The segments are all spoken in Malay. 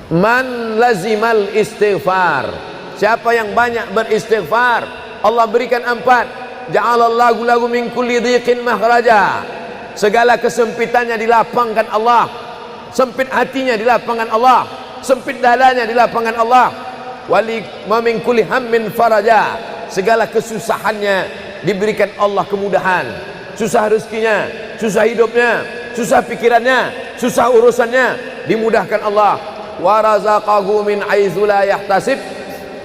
Man lazimal istighfar, siapa yang banyak beristighfar, Allah berikan 4. Ja'alallahu lahu min kulli dhiqin makhraja, segala kesempitannya dilapangkan Allah, sempit hatinya dilapangkan Allah, sempit dadanya dilapangkan Allah. Wali wa min kulli hammin faraja, segala kesusahannya diberikan Allah kemudahan, susah rezekinya, susah hidupnya, susah pikirannya, susah urusannya dimudahkan Allah. Wa razaqahu min haitsu la yahtasib,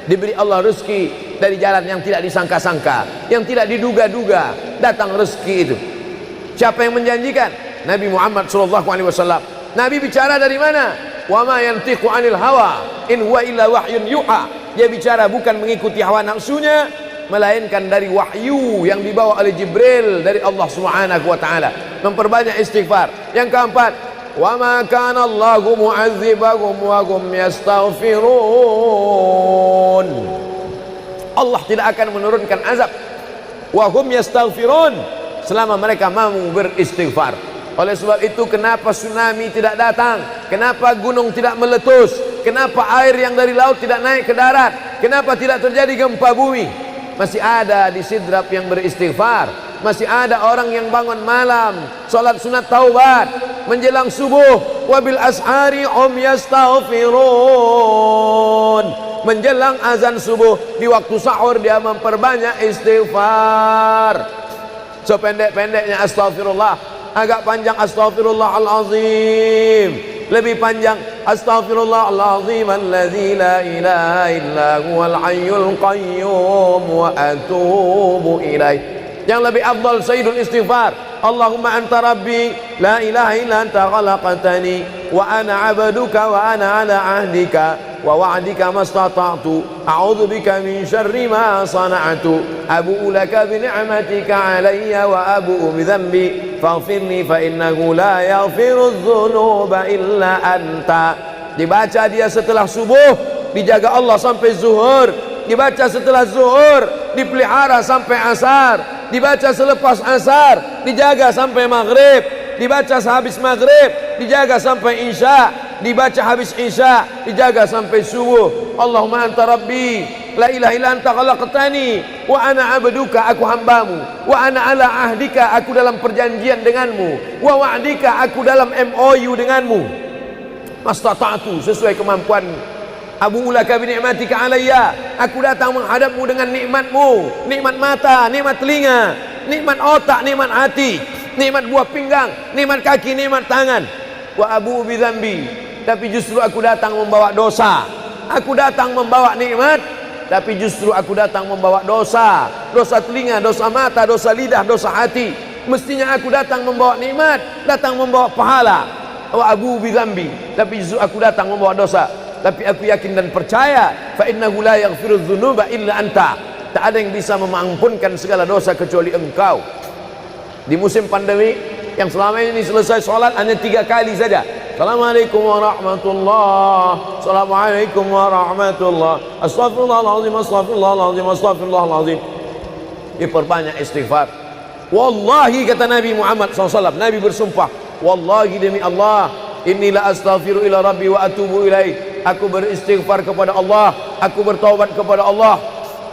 diberi Allah rezeki dari jalan yang tidak disangka-sangka, yang tidak diduga-duga datang rezeki itu. Siapa yang menjanjikan? Nabi Muhammad SAW. Nabi bicara dari mana? Wa ma yantiqu 'anil hawa in huwa illa wahyun yuha. Dia bicara bukan mengikuti hawa nafsunya, melainkan dari wahyu yang dibawa oleh Jibril dari Allah Subhanahu wa taala. Memperbanyak istighfar. Yang keempat, wa ma kana Allahu mu'adzibahum wa hum yastaghfirun. Allah tidak akan menurunkan azab wa hum yastaghfirun selama mereka mampu beristighfar. Oleh sebab itu, kenapa tsunami tidak datang? Kenapa gunung tidak meletus? Kenapa air yang dari laut tidak naik ke darat? Kenapa tidak terjadi gempa bumi? Masih ada di Sidrap yang beristighfar. Masih ada orang yang bangun malam salat sunat taubat menjelang subuh. Wabil ashari yastaghfirun, menjelang azan subuh, di waktu sahur dia memperbanyak istighfar. Sependek-pendeknya astaghfirullah, agak panjang astaghfirullahalazim, lebih panjang astaghfirullahalazim alladzi la ilaha illa huwal hayyul qayyum wa atubu ilaih. Yang lebih afdal sayyidul istighfar, Allahumma anta rabbi la ilaha illa anta khalaqtani wa ana 'abduka wa ana 'ala 'ahdika wa wa'dika mastata'tu a'udzu bika min syarri ma sana'tu abu'u laka bi ni'matika 'alayya wa abu'u bi dhanbi faghfirli fa innahu la yaghfiru dzunuba illa anta. Dibaca dia setelah subuh, dijaga Allah sampai zuhur. Dibaca setelah zuhur, dipelihara sampai asar. Dibaca selepas asar, dijaga sampai maghrib. Dibaca sehabis maghrib, dijaga sampai isya. Dibaca habis isya, dijaga sampai subuh. Allahumma anta rabbi la ilaha illa anta khalaqtani wa ana 'abduka, aku hambamu, wa ana 'ala ahdika, aku dalam perjanjian denganmu, wa wa'dika, aku dalam MOU denganmu, mastata'tu, sesuai kemampuanmu. Abu ulaka bi ni'matika alayya, aku datang menghadapmu dengan nikmatmu, nikmat mata, nikmat telinga, nikmat otak, nikmat hati, nikmat buah pinggang, nikmat kaki, nikmat tangan. Wa abu bi dzambi, tapi justru aku datang membawa dosa. Aku datang membawa nikmat, tapi justru aku datang membawa dosa. Dosa telinga, dosa mata, dosa lidah, dosa hati. Mestinya aku datang membawa nikmat, datang membawa pahala. Wa abu bi dzambi, tapi justru aku datang membawa dosa. Tapi aku yakin dan percaya, fa innahu la yaghfiru dzunuba illa anta, tak ada yang bisa mengampunkan segala dosa kecuali engkau. Di musim pandemi yang selama ini selesai sholat hanya 3 kali saja. Assalamualaikum warahmatullah, assalamualaikum warahmatullah, astaghfirullahaladzim, astaghfirullahaladzim, astaghfirullahaladzim. Diperbanyak istighfar. Wallahi, kata Nabi Muhammad SAW, Nabi bersumpah, wallahi demi Allah, inilah astaghfiru ila rabbi wa atubu ilaih, aku beristighfar kepada Allah, aku bertaubat kepada Allah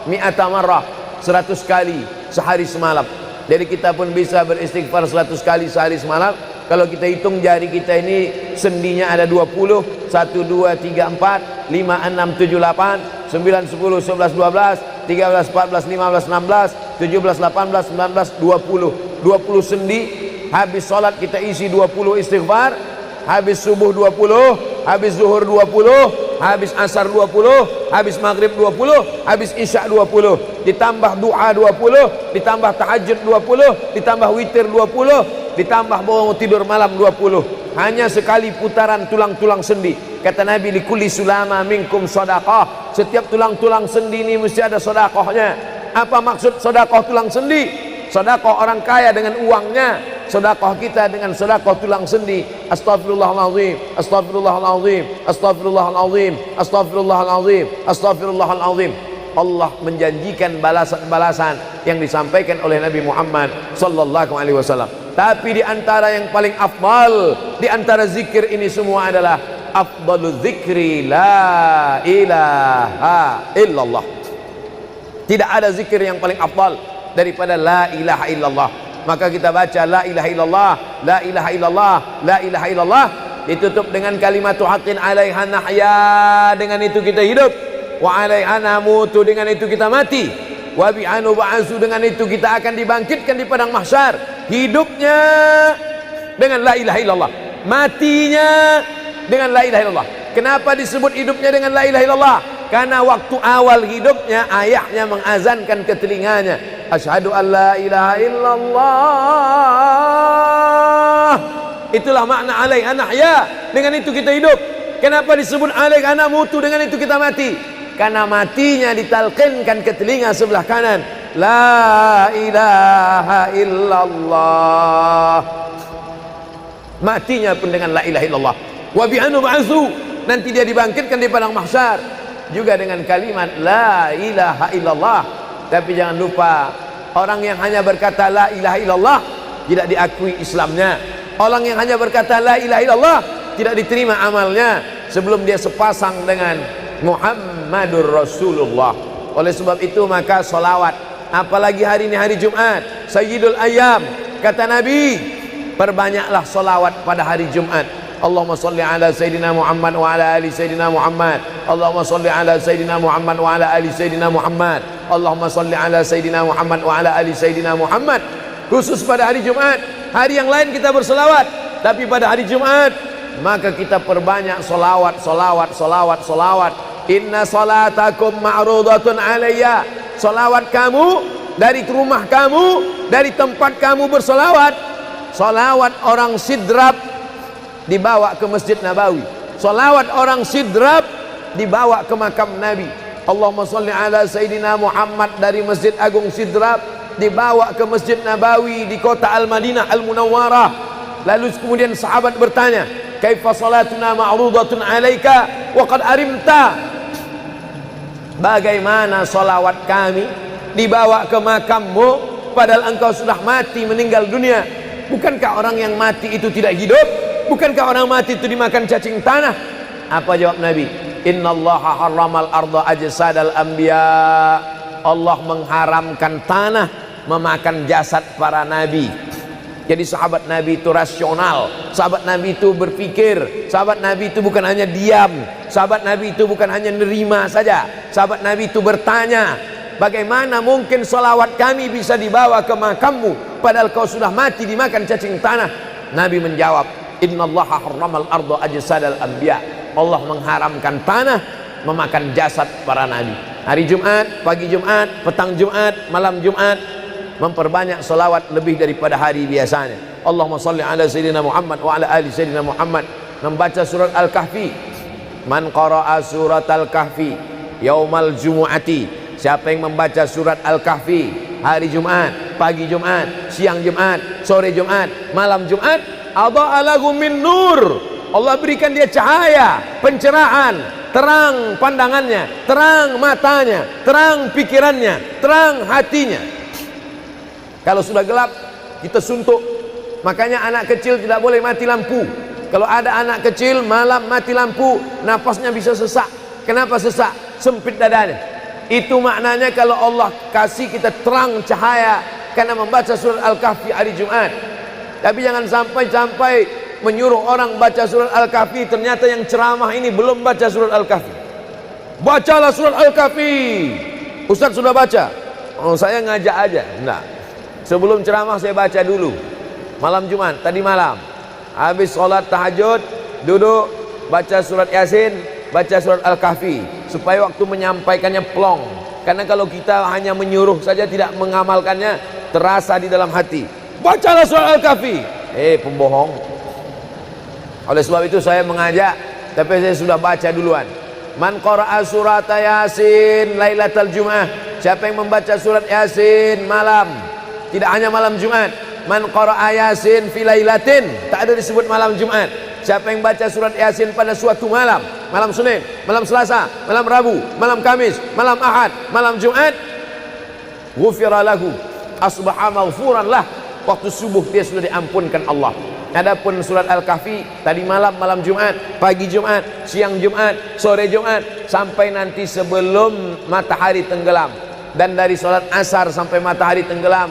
mi'ata marrah, 100 kali sehari semalam. Jadi kita pun bisa beristighfar 100 kali sehari semalam. Kalau kita hitung jari kita ini sendinya ada 20, 1, 2, 3, 4, 5, 6, 7, 8, 9, 10, 11, 12, 13, 14, 15, 16, 17, 18, 19, 20. 20 sendi. Habis sholat kita isi 20 istighfar, habis subuh 20, habis zuhur 20, habis asar 20, habis maghrib 20, habis isya 20, ditambah doa 20, ditambah tahajud 20, ditambah witir 20, ditambah bangun tidur malam 20. Hanya sekali putaran tulang-tulang sendi. Kata Nabi, likulli sulama minkum sedekah, setiap tulang-tulang sendi ini mesti ada sedekahnya. Apa maksud sedekah tulang sendi? Sedekah orang kaya dengan uangnya, sedekah kita dengan sedekah tulang sendi. Astaghfirullahalazim, astaghfirullahalazim, astaghfirullahalazim, astaghfirullahalazim, astaghfirullahalazim. Allah menjanjikan balasan-balasan yang disampaikan oleh Nabi Muhammad sallallahu alaihi wasallam. Tapi di antara yang paling afdal di antara zikir ini semua adalah afdalul zikri la ilaha illallah. Tidak ada zikir yang paling afdal daripada la ilaha illallah. Maka kita baca la ilaha illallah, la ilaha illallah, la ilaha illallah, ditutup dengan kalimatu haqqin 'alaiha nahya, dengan itu kita hidup, wa 'alaiha namutu, dengan itu kita mati, wa bi'anu ba'su, dengan itu kita akan dibangkitkan di padang mahsyar. Hidupnya dengan la ilaha illallah, matinya dengan la ilaha illallah. Kenapa disebut hidupnya dengan la ilaha illallah? Karena waktu awal hidupnya ayahnya mengazankan ke telinganya, asyhadu an la ilaha illallah. Itulah makna alaiha nahya, dengan itu kita hidup. Kenapa disebut alaiha namutu, dengan itu kita mati? Karena matinya ditalqinkan ke telinga sebelah kanan, la ilaha illallah. Matinya pun dengan la ilaha illallah. Wa bi'anu ba'su, nanti dia dibangkitkan di padang mahsyar juga dengan kalimat la ilaha illallah. Tapi jangan lupa, orang yang hanya berkata la ilaha illallah tidak diakui Islamnya. Orang yang hanya berkata la ilaha illallah tidak diterima amalnya sebelum dia sepasang dengan Muhammadur Rasulullah. Oleh sebab itu maka solawat, apalagi hari ini hari Jumat, Sayyidul Ayyam, kata Nabi, perbanyaklah solawat pada hari Jumat. Allahumma salli ala Sayyidina Muhammad wa ala ali Sayyidina Muhammad. Allahumma salli ala Sayyidina Muhammad wa ala ali Sayyidina Muhammad. Allahumma salli ala Sayyidina Muhammad wa ala ali Sayyidina Muhammad. Khusus pada hari Jumat. Hari yang lain kita berselawat, tapi pada hari Jumat maka kita perbanyak solawat, solawat, solawat, solawat. Inna salatakum ma'rudatun alayya. Solawat kamu dari rumah kamu, dari tempat kamu bersolawat. Solawat orang sidrap dibawa ke Masjid Nabawi. Salawat orang sidrap dibawa ke makam Nabi. Allahumma salli ala Sayyidina Muhammad dari Masjid Agung Sidrap dibawa ke Masjid Nabawi di kota Al-Madinah Al-Munawwarah. Lalu kemudian sahabat bertanya, kaifa salatuna ma'rudatun alaika wa qad arimta? Bagaimana salawat kami dibawa ke makammu padahal engkau sudah mati, meninggal dunia? Bukankah orang yang mati itu tidak hidup? Bukankah orang mati itu dimakan cacing tanah? Apa jawab Nabi? Innallaha harramal arda ajsadal anbiya. Allah mengharamkan tanah memakan jasad para nabi. Jadi sahabat Nabi itu rasional. Sahabat Nabi itu berpikir. Sahabat Nabi itu bukan hanya diam. Sahabat Nabi itu bukan hanya nerima saja. Sahabat Nabi itu bertanya, bagaimana mungkin salawat kami bisa dibawa ke makammu padahal kau sudah mati dimakan cacing tanah? Nabi menjawab, innallaha harramal arda ajsadal anbiya. Allah mengharamkan tanah memakan jasad para nabi. Hari Jumat, pagi Jumat, petang Jumat, malam Jumat, memperbanyak salawat lebih daripada hari biasanya. Allahumma salli ala Sayyidina Muhammad wa ala ali Sayyidina Muhammad. Membaca surat Al-Kahfi. Man qara'a surat Al-Kahfi yaumal jumu'ati. Siapa yang membaca surat Al-Kahfi hari Jumat, pagi Jumat, siang Jumat, sore Jumat, malam Jumat, adha'a lahu min nur. Allah berikan dia cahaya, pencerahan, terang pandangannya, terang matanya, terang pikirannya, terang hatinya. Kalau sudah gelap, kita suntuk. Makanya anak kecil tidak boleh mati lampu. Kalau ada anak kecil malam mati lampu, nafasnya bisa sesak. Kenapa sesak? Sempit dadanya. Itu maknanya kalau Allah kasih kita terang cahaya karena membaca surat Al-Kahfi hari Jumat. Tapi jangan sampai menyuruh orang baca surat Al-Kahfi, ternyata yang ceramah ini belum baca surat Al-Kahfi. Bacalah surat Al-Kahfi. Ustaz sudah baca? Oh, saya ngajak aja. Enggak. Sebelum ceramah saya baca dulu. Malam Jumat, tadi malam. Habis sholat tahajud, duduk, baca surat Yasin, baca surat Al-Kahfi. Supaya waktu menyampaikannya plong. Karena kalau kita hanya menyuruh saja tidak mengamalkannya, terasa di dalam hati. Bacalah surat Al-Kahfi. Pembohong. Oleh sebab itu saya mengajak, tapi saya sudah baca duluan. Man qara'a surat Yasin lailatal Jum'ah. Siapa yang membaca surat Yasin malam, tidak hanya malam Jumat. Man qara'a Yasin fi lailatin, tak ada disebut malam Jumat. Siapa yang baca surat Yasin pada suatu malam, malam Senin, malam Selasa, malam Rabu, malam Kamis, malam Ahad, malam Jumat, ghufira lahu, asbaha maghfuran lah. Waktu subuh dia sudah diampunkan Allah. Adapun surat Al-Kahfi tadi malam, malam Jumat, pagi Jumat, siang Jumat, sore Jumat, sampai nanti sebelum matahari tenggelam. Dan dari salat asar sampai matahari tenggelam,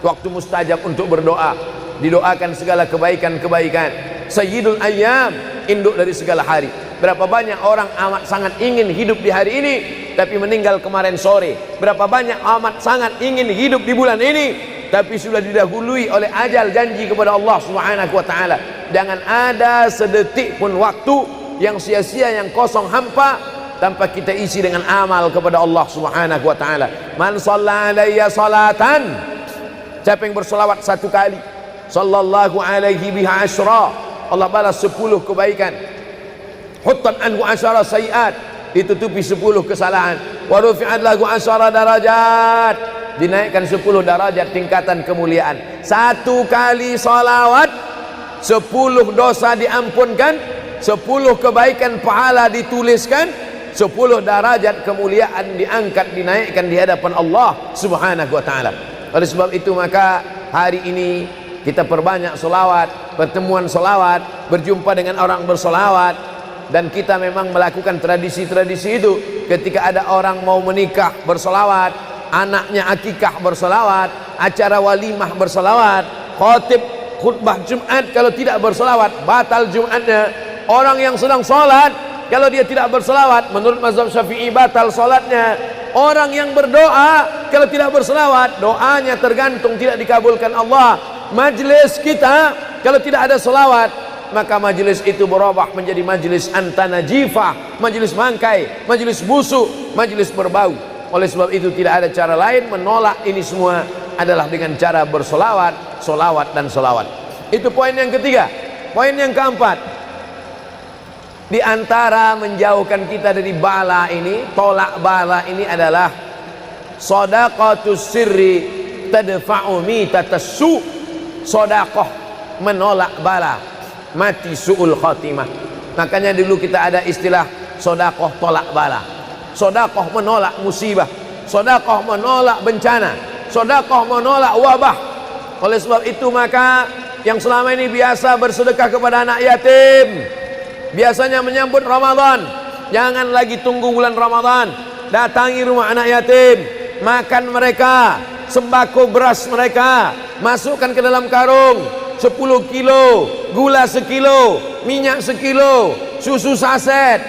waktu mustajab untuk berdoa, didoakan segala kebaikan-kebaikan. Sayyidul Ayyam, induk dari segala hari. Berapa banyak orang amat sangat ingin hidup di hari ini, tapi meninggal kemarin sore. Berapa banyak amat sangat ingin hidup di bulan ini, tapi sudah didahului oleh ajal, janji kepada Allah Subhanahu wa taala. Jangan ada sedetik pun waktu yang sia-sia, yang kosong hampa, tanpa kita isi dengan amal kepada Allah Subhanahu wa taala. Man shalla alayya salatan, siapa yang bersolawat satu kali, sallallahu alaihi biha asyra, Allah balas 10 kebaikan. Huttan anhu asyara sayiat, ditutupi 10 kesalahan. Wa rufi'at lahu asyara darajat, dinaikkan 10 darajat tingkatan kemuliaan. Satu kali salawat 10 dosa diampunkan, 10 kebaikan pahala dituliskan, 10 derajat kemuliaan diangkat, dinaikkan di hadapan Allah Subhanahu wa taala. Oleh sebab itu maka hari ini kita perbanyak solawat, pertemuan solawat, berjumpa dengan orang bersolawat. Dan kita memang melakukan tradisi-tradisi itu. Ketika ada orang mau menikah bersolawat, anaknya akikah bersolawat, acara walimah bersolawat, khotib khutbah Jumat kalau tidak bersolawat batal Jumatnya. Orang yang sedang sholat kalau dia tidak bersolawat, menurut mazhab Syafi'i batal sholatnya. Orang yang berdoa kalau tidak bersolawat, doanya tergantung tidak dikabulkan Allah. Majlis kita kalau tidak ada selawat, maka majlis itu berubah menjadi majlis antanajifah, majlis mangkai, majlis busuk, majlis berbau. Oleh sebab itu tidak ada cara lain menolak ini semua adalah dengan cara bersolawat, solawat dan solawat. Itu poin yang ketiga. Poin yang keempat, di antara menjauhkan kita dari bala ini, tolak bala ini adalah shadaqatus sirri tadfa'u mitatas su'. Sodakoh menolak bala, mati su'ul khotimah. Makanya dulu kita ada istilah sodakoh tolak bala, sodakoh menolak musibah, sodakoh menolak bencana, sodakoh menolak wabah. Oleh sebab itu maka yang selama ini biasa bersedekah kepada anak yatim, biasanya menyambut Ramadan, jangan lagi tunggu bulan Ramadan, datangi rumah anak yatim, makan mereka, sembako beras mereka, masukkan ke dalam karung 10 kilo, gula sekilo, minyak sekilo, susu saset,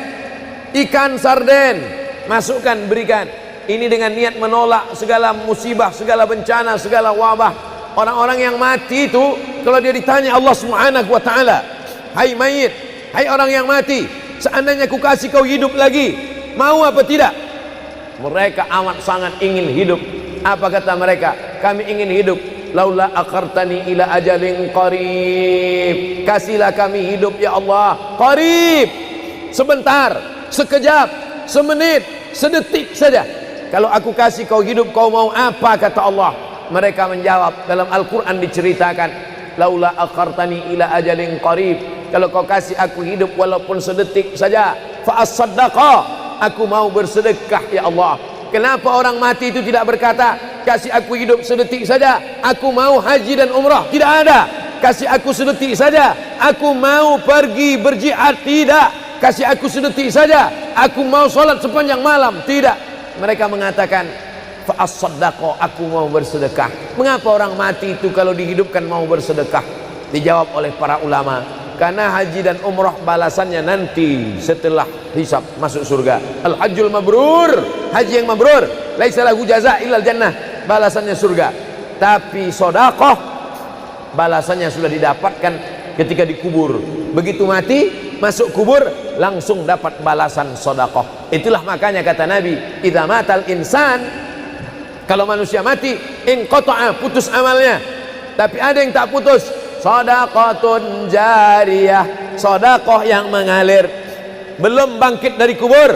ikan sarden, masukkan, berikan. Ini dengan niat menolak segala musibah, segala bencana, segala wabah. Orang-orang yang mati itu kalau dia ditanya Allah Subhanahu wa taala, hai mayit, hai orang yang mati, seandainya ku kasih kau hidup lagi, mau apa tidak? Mereka amat sangat ingin hidup. Apa kata mereka? Kami ingin hidup. Laula akhartani ila ajalin qarib, kasihlah kami hidup ya Allah qarib, sebentar, sekejap, semenit, sedetik saja. Kalau aku kasih kau hidup, kau mau apa? Kata Allah. Mereka menjawab, dalam Al-Quran diceritakan, laula akhartani ila ajalin qarib, kalau kau kasih aku hidup walaupun sedetik saja, fa as-saddaqa, aku mau bersedekah ya Allah. Kenapa orang mati itu tidak berkata, kasih aku hidup sedetik saja, aku mau haji dan umrah? Tidak ada. Kasih aku sedetik saja, aku mau pergi berjihad? Tidak. Kasih aku sedetik saja, aku mau sholat sepanjang malam? Tidak. Mereka mengatakan, fa'as-saddaqa, aku mau bersedekah. Mengapa orang mati itu kalau dihidupkan mau bersedekah? Dijawab oleh para ulama, karena haji dan umrah balasannya nanti setelah hisab masuk surga. Al-hajjul mabrur, haji yang mabrur, laisa lahu jaza illal jannah, balasannya surga. Tapi sedekah balasannya sudah didapatkan ketika dikubur. Begitu mati masuk kubur langsung dapat balasan sedekah. Itulah makanya kata Nabi, idza matal insan, kalau manusia mati, inqata'a, putus amalnya. Tapi ada yang tak putus, shadaqatun jariyah, sedekah yang mengalir. Belum bangkit dari kubur,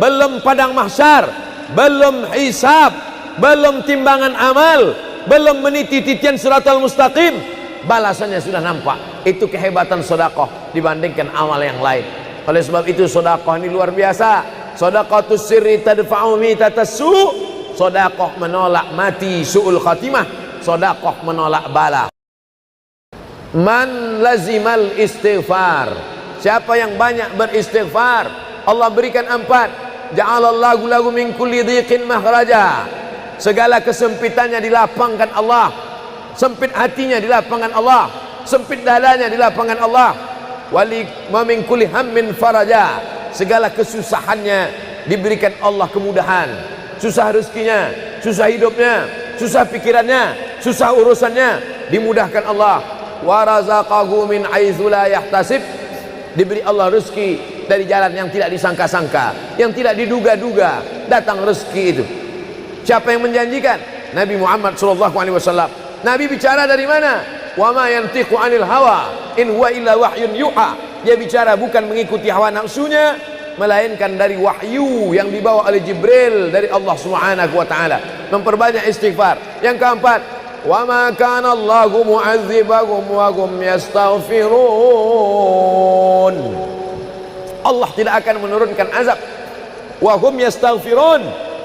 belum padang mahsyar, belum hisab, belum timbangan amal, belum meniti titian siratal mustaqim, balasannya sudah nampak. Itu kehebatan sedekah dibandingkan amal yang lain. Oleh sebab itu sedekah ini luar biasa. Shadaqatus sirri tadfa'u mitatas su', sedekah menolak mati su'ul khatimah, sedekah menolak bala. Man lazimal istighfar, siapa yang banyak beristighfar, Allah berikan 4. Ja'alallahu lahu min kulli dhiqin makhraja, segala kesempitannya dilapangkan Allah, sempit hatinya dilapangkan Allah, sempit dadanya dilapangkan Allah. Wali wa min kulli hammin faraja, segala kesusahannya diberikan Allah kemudahan, susah rezekinya, susah hidupnya, susah pikirannya, susah urusannya dimudahkan Allah. Wa razaqahu min haitsu la yahtasib, diberi Allah rezeki dari jalan yang tidak disangka-sangka, yang tidak diduga-duga datang rezeki itu. Siapa yang menjanjikan? Nabi Muhammad SAW. Nabi bicara dari mana? Wa ma yantiqu 'anil hawa in huwa illa wahyun yuha, dia bicara bukan mengikuti hawa nafsunya, melainkan dari wahyu yang dibawa oleh Jibril dari Allah Subhanahu wa taala. Memperbanyak istighfar. Yang keempat, wa ma kana Allahu mu'adzibahum wa hum yastaghfirun, Allah tidak akan menurunkan azab wa hum yastaghfirun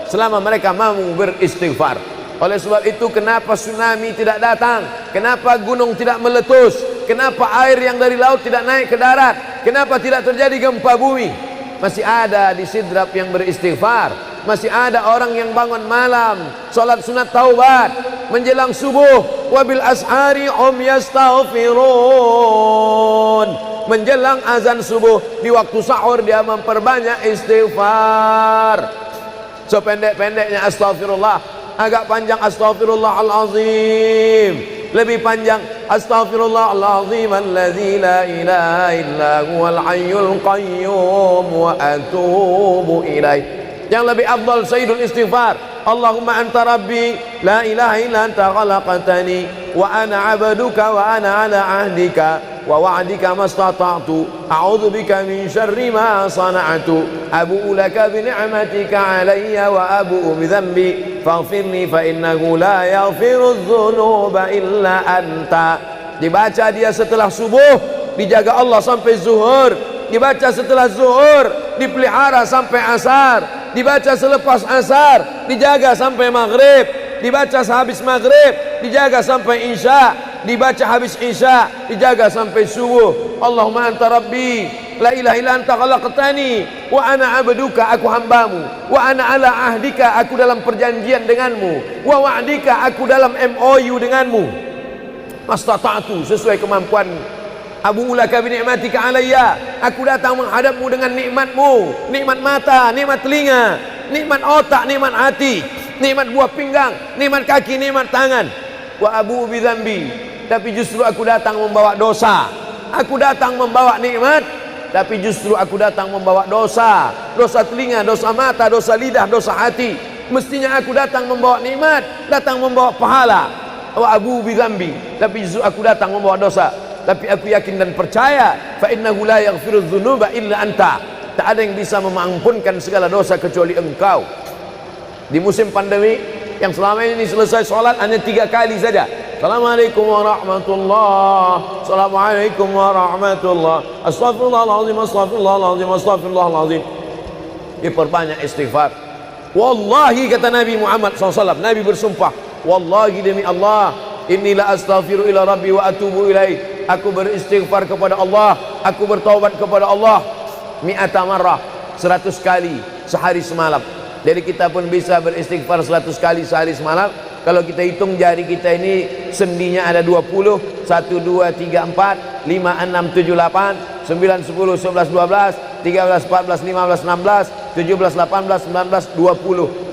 selama mereka mau beristighfar. Oleh sebab itu, kenapa tsunami tidak datang? Kenapa gunung tidak meletus? Kenapa air yang dari laut tidak naik ke darat? Kenapa tidak terjadi gempa bumi? Masih ada di Sidrap yang beristighfar, masih ada orang yang bangun malam salat sunat taubat menjelang subuh, wabil ashari hum yastaghfirun, menjelang azan subuh di waktu sahur dia memperbanyak istighfar. Sependek-pendeknya astaghfirullah, agak panjang astaghfirullahalazim, lebih panjang astaghfirullahalazim alladzi la ilaha illa huwal hayyul qayyum wa atubu ilaih. Yang lebih afdal sayyidul istighfar, Allahumma anta rabbi la ilaha illa anta khalaqtani wa ana 'abduka wa ana 'ala 'ahdika wa wa'dika mastata'tu a'udzu bika min syarri ma sana'tu abu'u laka bi ni'matika 'alayya wa abu'u bi dhanbi faghfirli fa innahu la yaghfiru dzunuba illa anta. Dibaca dia setelah subuh, dijaga Allah sampai zuhur, dibaca setelah zuhur, dipelihara sampai asar, dibaca selepas asar, dijaga sampai maghrib, dibaca sehabis maghrib, dijaga sampai isya, dibaca habis isya, dijaga sampai subuh. Allahumma anta rabbi la ilaha illa anta khalaqtani wa ana 'abduka, aku hambamu, wa ana 'ala ahdika, aku dalam perjanjian denganmu, wa wa'dika, aku dalam MOU denganmu, mastata'tu, sesuai kemampuan. Abu ulaka bi ni'matika alayya, aku datang menghadapmu dengan nikmatmu, nikmat mata, nikmat telinga, nikmat otak, nikmat hati, nikmat buah pinggang, nikmat kaki, nikmat tangan. Wa abu bi dzambi, tapi justru aku datang membawa dosa. Aku datang membawa nikmat, tapi justru aku datang membawa dosa. Dosa telinga, dosa mata, dosa lidah, dosa hati. Mestinya aku datang membawa nikmat, datang membawa pahala. Wa abu bi dzambi, tapi justru aku datang membawa dosa. Tapi aku yakin dan percaya, fa innahu la yaghfiru dzunuba illa anta, tak ada yang bisa mengampunkan segala dosa kecuali engkau. Di musim pandemi yang selama ini selesai sholat hanya 3 kali saja. Assalamualaikum warahmatullahi, Assalamualaikum warahmatullahi, Astaghfirullahaladzim, Astaghfirullahaladzim, Astaghfirullahaladzim. Diperbanyak istighfar. Wallahi, kata Nabi Muhammad SAW, Nabi bersumpah, wallahi demi Allah, inilah astaghfiru ila rabbi wa atubu ilaih, aku beristighfar kepada Allah, aku bertaubat kepada Allah mi'ata marrah, 100 kali sehari semalam. Jadi kita pun bisa beristighfar 100 kali sehari semalam. Kalau kita hitung jari kita ini sendinya ada 20, 1, 2, 3, 4, 5, 6, 7, 8, 9, 10, 11, 12, 13, 14, 15, 16, 17, 18, 19,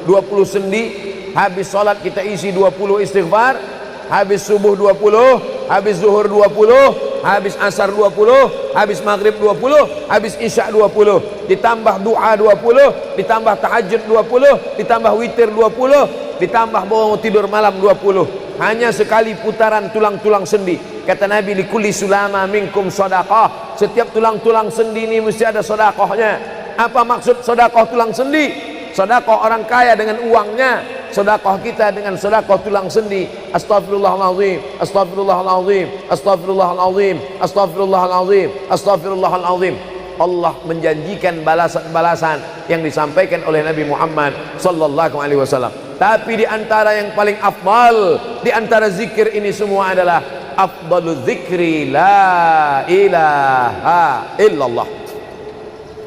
20 sendi. Habis sholat kita isi 20 istighfar, habis subuh 20, habis zuhur 20, habis asar 20, habis maghrib 20, habis isya 20, ditambah doa 20, ditambah tahajud 20, ditambah witir 20, ditambah bangun tidur malam 20. Hanya sekali putaran tulang-tulang sendi. Kata Nabi, likulli sulama minkum sedekah, setiap tulang-tulang sendi ini mesti ada sedekahnya. Apa maksud sedekah tulang sendi? Sedekah orang kaya dengan uangnya, sedekah kita dengan sedekah tulang sendi. Astaghfirullahalazim, astaghfirullahalazim, astaghfirullahalazim, astaghfirullahalazim, astaghfirullahalazim. Allah menjanjikan balasan-balasan yang disampaikan oleh Nabi Muhammad sallallahu alaihi wasallam. Tapi di antara yang paling afdal di antara zikir ini semua adalah afdalu dzikri la ilaha illallah.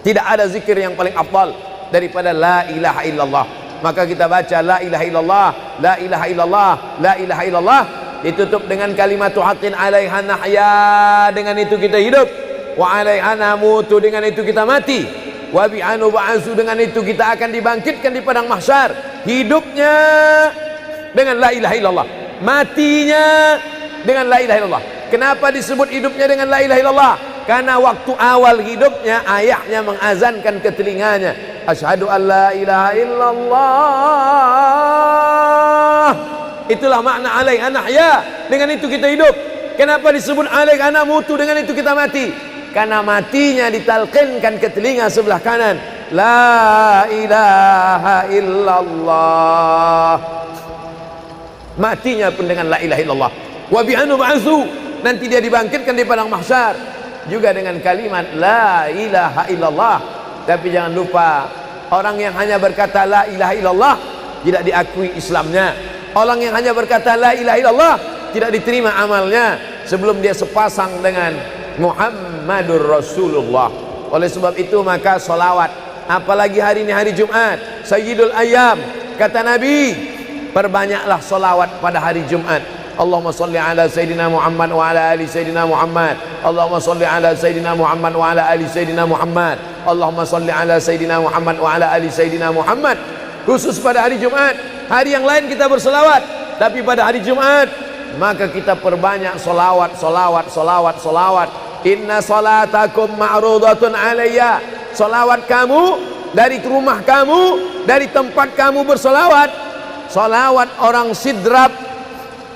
Tidak ada zikir yang paling afdal daripada la ilaha illallah. Maka kita baca la ilaha illallah, la ilaha illallah, la ilaha illallah, ditutup dengan kalimatu haqqin 'alaiha nahya, dengan itu kita hidup, wa 'alaiha namutu, dengan itu kita mati, wa bi'anu ba'su, dengan itu kita akan dibangkitkan di padang mahsyar. Hidupnya dengan la ilaha illallah, matinya dengan la ilaha illallah. Kenapa disebut hidupnya dengan la ilaha illallah? Karena waktu awal hidupnya ayahnya mengazankan ke telinganya, asyhadu an la ilaha illallah. Itulah makna alaiha nahya, dengan itu kita hidup. Kenapa disebut alaiha namutu, dengan itu kita mati? Karena matinya ditalqinkan ke telinga sebelah kanan, la ilaha illallah. Matinya pun dengan la ilaha illallah. Wa bi'anu ba'su, nanti dia dibangkitkan di padang mahsyar juga dengan kalimat la ilaha illallah. Tapi jangan lupa, orang yang hanya berkata la ilaha illallah tidak diakui Islamnya. Orang yang hanya berkata la ilaha illallah tidak diterima amalnya sebelum dia sepasang dengan Muhammadur Rasulullah. Oleh sebab itu maka solawat, apalagi hari ini hari Jumat, Sayyidul Ayyam, kata Nabi, perbanyaklah solawat pada hari Jumat. Allahumma salli ala Sayyidina Muhammad wa ala ali Sayyidina Muhammad. Allahumma salli ala Sayyidina Muhammad wa ala ali Sayyidina Muhammad. Allahumma salli ala Sayyidina Muhammad wa ala ali Sayyidina Muhammad. Khusus pada hari Jumat. Hari yang lain kita berselawat, tapi pada hari Jumat maka kita perbanyak solawat, solawat, solawat, solawat. Inna salatakum ma'rudatun alayya. Solawat kamu dari rumah kamu, dari tempat kamu bersolawat. Solawat orang sidrap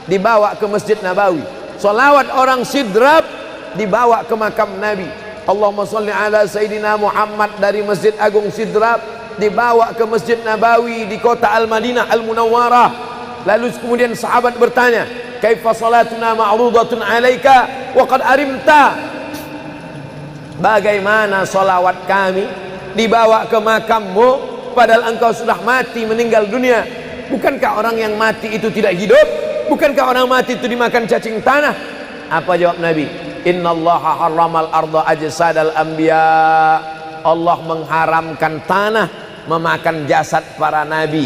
dibawa ke Masjid Nabawi. Salawat orang sidrap dibawa ke makam Nabi. Allahumma salli ala Sayyidina Muhammad dari Masjid Agung Sidrap dibawa ke Masjid Nabawi di kota Al-Madinah Al-Munawwarah. Lalu kemudian sahabat bertanya, kaifa salatuna ma'rudatun alaika wa qad arimta? Bagaimana salawat kami dibawa ke makammu padahal engkau sudah mati, meninggal dunia? Bukankah orang yang mati itu tidak hidup? Bukankah orang mati itu dimakan cacing tanah? Apa jawab Nabi? Innallaha harramal arda ajsadal anbiya. Allah mengharamkan tanah memakan jasad para nabi.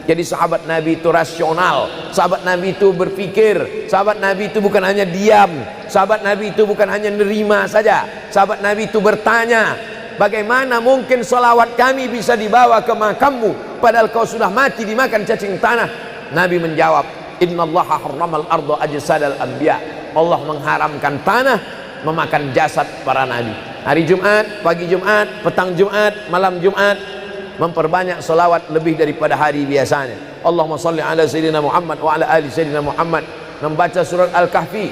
Jadi sahabat Nabi itu rasional. Sahabat Nabi itu berpikir. Sahabat Nabi itu bukan hanya diam. Sahabat Nabi itu bukan hanya nerima saja. Sahabat Nabi itu bertanya, bagaimana mungkin salawat kami bisa dibawa ke makammu padahal kau sudah mati dimakan cacing tanah? Nabi menjawab, innallaha harramal arda ajsadal anbiya. Allah mengharamkan tanah memakan jasad para nabi. Hari Jumat, pagi Jumat, petang Jumat, malam Jumat, memperbanyak salawat lebih daripada hari biasanya. Allahumma salli ala Sayyidina Muhammad wa ala ali Sayyidina Muhammad. Membaca surat Al-Kahfi.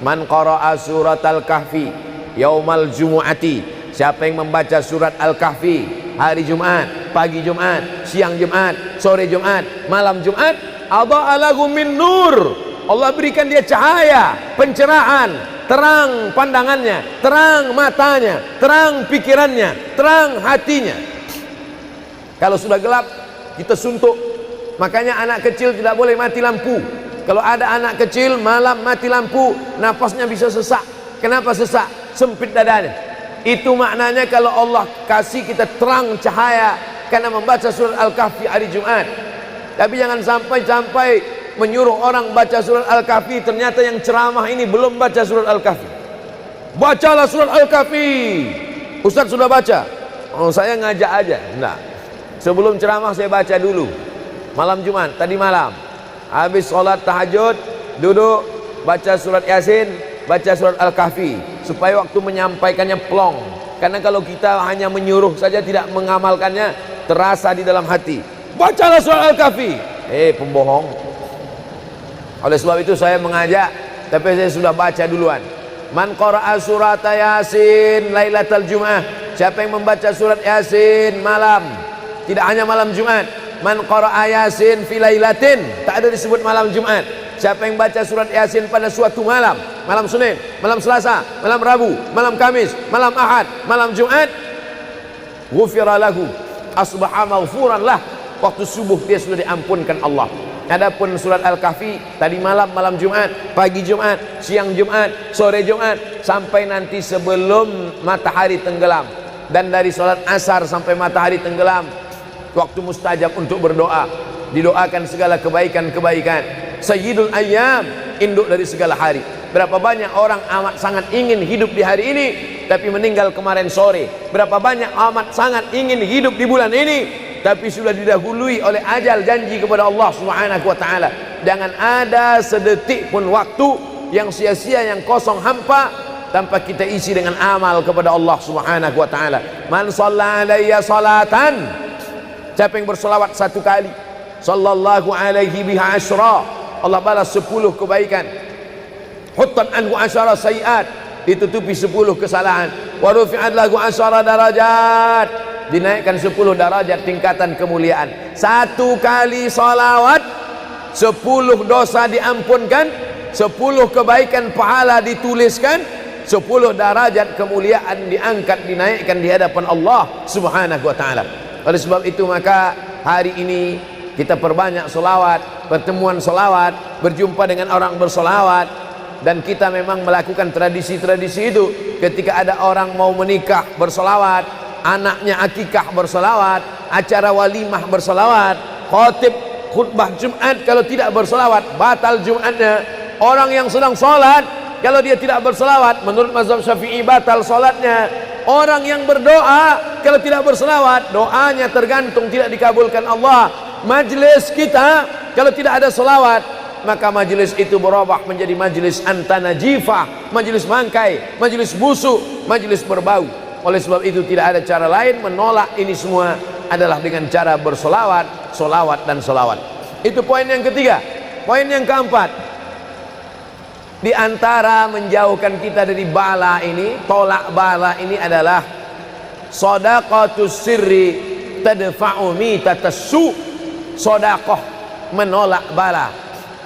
Man qara'a surat Al-Kahfi yaumal jumu'ati. Siapa yang membaca surat Al-Kahfi hari Jumat, pagi Jumat, siang Jumat, sore Jumat, malam Jumat, adha'a lahu min nur. Allah berikan dia cahaya, pencerahan, terang pandangannya, terang matanya, terang pikirannya, terang hatinya. Kalau sudah gelap, kita suntuk. Makanya anak kecil tidak boleh mati lampu. Kalau ada anak kecil malam mati lampu, nafasnya bisa sesak. Kenapa sesak? Sempit dadanya. Itu maknanya kalau Allah kasih kita terang cahaya karena membaca surat Al-Kahfi hari Jumat. Tapi jangan sampai menyuruh orang baca surat Al-Kahfi, ternyata yang ceramah ini belum baca surat Al-Kahfi. Bacalah surat Al-Kahfi. Ustaz sudah baca? Oh, saya ngajak aja. Enggak. Sebelum ceramah saya baca dulu. Malam Jumat, tadi malam. Habis sholat tahajud, duduk, baca surat Yasin, baca surat Al-Kahfi. Supaya waktu menyampaikannya plong. Karena kalau kita hanya menyuruh saja tidak mengamalkannya, terasa di dalam hati. Bacalah surat Al-Kahfi. Pembohong. Oleh sebab itu saya mengajak, tapi saya sudah baca duluan. Man qara'a surat Yasin lailatal Jum'ah. Siapa yang membaca surat Yasin malam, tidak hanya malam Jumat. Man qara'a Yasin fi lailatin, tak ada disebut malam Jumat. Siapa yang baca surat Yasin pada suatu malam, malam Senin, malam Selasa, malam Rabu, malam Kamis, malam Ahad, malam Jumat, ghufira lahu, asbaha maghfuran lah. Waktu subuh dia sudah diampunkan Allah. Adapun surat Al-Kahfi tadi malam, malam Jumat, pagi Jumat, siang Jumat, sore Jumat, sampai nanti sebelum matahari tenggelam. Dan dari salat asar sampai matahari tenggelam, waktu mustajab untuk berdoa, didoakan segala kebaikan-kebaikan. Sayyidul Ayyam, induk dari segala hari. Berapa banyak orang amat sangat ingin hidup di hari ini, tapi meninggal kemarin sore. Berapa banyak amat sangat ingin hidup di bulan ini, tapi sudah didahului oleh ajal, janji kepada Allah Subhanahu wa taala. Jangan ada sedetik pun waktu yang sia-sia, yang kosong hampa, tanpa kita isi dengan amal kepada Allah Subhanahu wa taala. Man shalla alayya salatan, siapa yang bersolawat satu kali, sallallahu alaihi biha asyra, Allah balas 10 kebaikan. Huttan anhu asyara sayiat, ditutupi 10 kesalahan. Wa rufi'at lahu asyara darajat, dinaikkan 10 darajat tingkatan kemuliaan. Satu kali salawat 10 dosa diampunkan, 10 kebaikan pahala dituliskan, 10 derajat kemuliaan diangkat, dinaikkan di hadapan Allah Subhanahu wa taala. Oleh sebab itu maka hari ini kita perbanyak solawat, pertemuan solawat, berjumpa dengan orang bersolawat. Dan kita memang melakukan tradisi-tradisi itu. Ketika ada orang mau menikah bersolawat, anaknya akikah bersolawat, acara walimah bersolawat, khotib khutbah Jumat kalau tidak bersolawat batal Jumatnya. Orang yang sedang sholat kalau dia tidak bersolawat, menurut mazhab Syafi'i batal sholatnya. Orang yang berdoa kalau tidak bersolawat, doanya tergantung tidak dikabulkan Allah. Majlis kita kalau tidak ada solawat, maka majlis itu berubah menjadi majlis antanajifah, majlis mangkai, majlis busuk, majlis berbau. Oleh sebab itu tidak ada cara lain menolak ini semua adalah dengan cara bersolawat, solawat dan solawat. Itu poin yang ketiga. Poin yang keempat, di antara menjauhkan kita dari bala ini, tolak bala ini adalah shadaqatus sirri tadfa'u mitatas su'. Sodakoh menolak bala,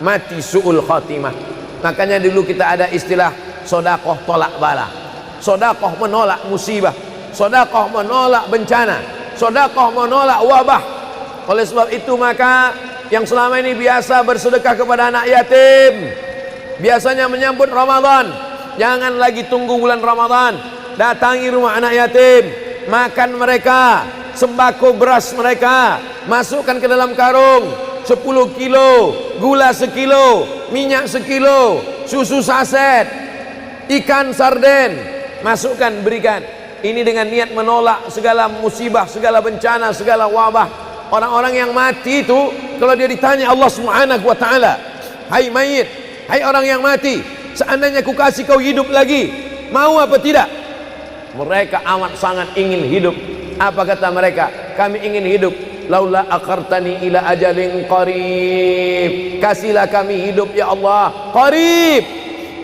mati su'ul khotimah. Makanya dulu kita ada istilah sodakoh tolak bala, sodakoh menolak musibah, sodakoh menolak bencana, sodakoh menolak wabah. Oleh sebab itu maka yang selama ini biasa bersedekah kepada anak yatim, biasanya menyambut Ramadan, jangan lagi tunggu bulan Ramadan, datangi rumah anak yatim, makan mereka, sembako beras mereka, masukkan ke dalam karung 10 kilo, gula sekilo, minyak sekilo, susu saset, ikan sarden, masukkan, berikan. Ini dengan niat menolak segala musibah, segala bencana, segala wabah. Orang-orang yang mati itu kalau dia ditanya Allah Subhanahu wa taala, hai mayit, hai orang yang mati, seandainya ku kasih kau hidup lagi, mau apa tidak? Mereka amat sangat ingin hidup. Apa kata mereka? Kami ingin hidup. Laula akhartani ila ajalin qarib, kasihlah kami hidup ya Allah qarib,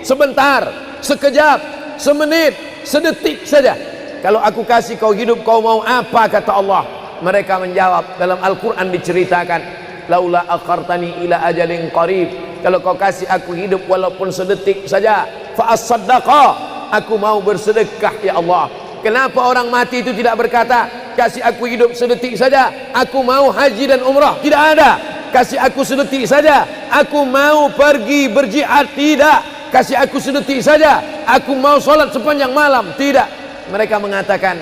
sebentar, sekejap, semenit, sedetik saja. Kalau aku kasih kau hidup, kau mau apa? Kata Allah. Mereka menjawab, dalam Al-Quran diceritakan, laula akhartani ila ajalin qarib, kalau kau kasih aku hidup walaupun sedetik saja, fa as-saddaqa, aku mau bersedekah ya Allah. Kenapa orang mati itu tidak berkata, kasih aku hidup sedetik saja, aku mau haji dan umrah? Tidak ada. Kasih aku sedetik saja, aku mau pergi berjihad? Tidak. Kasih aku sedetik saja, aku mau sholat sepanjang malam? Tidak. Mereka mengatakan,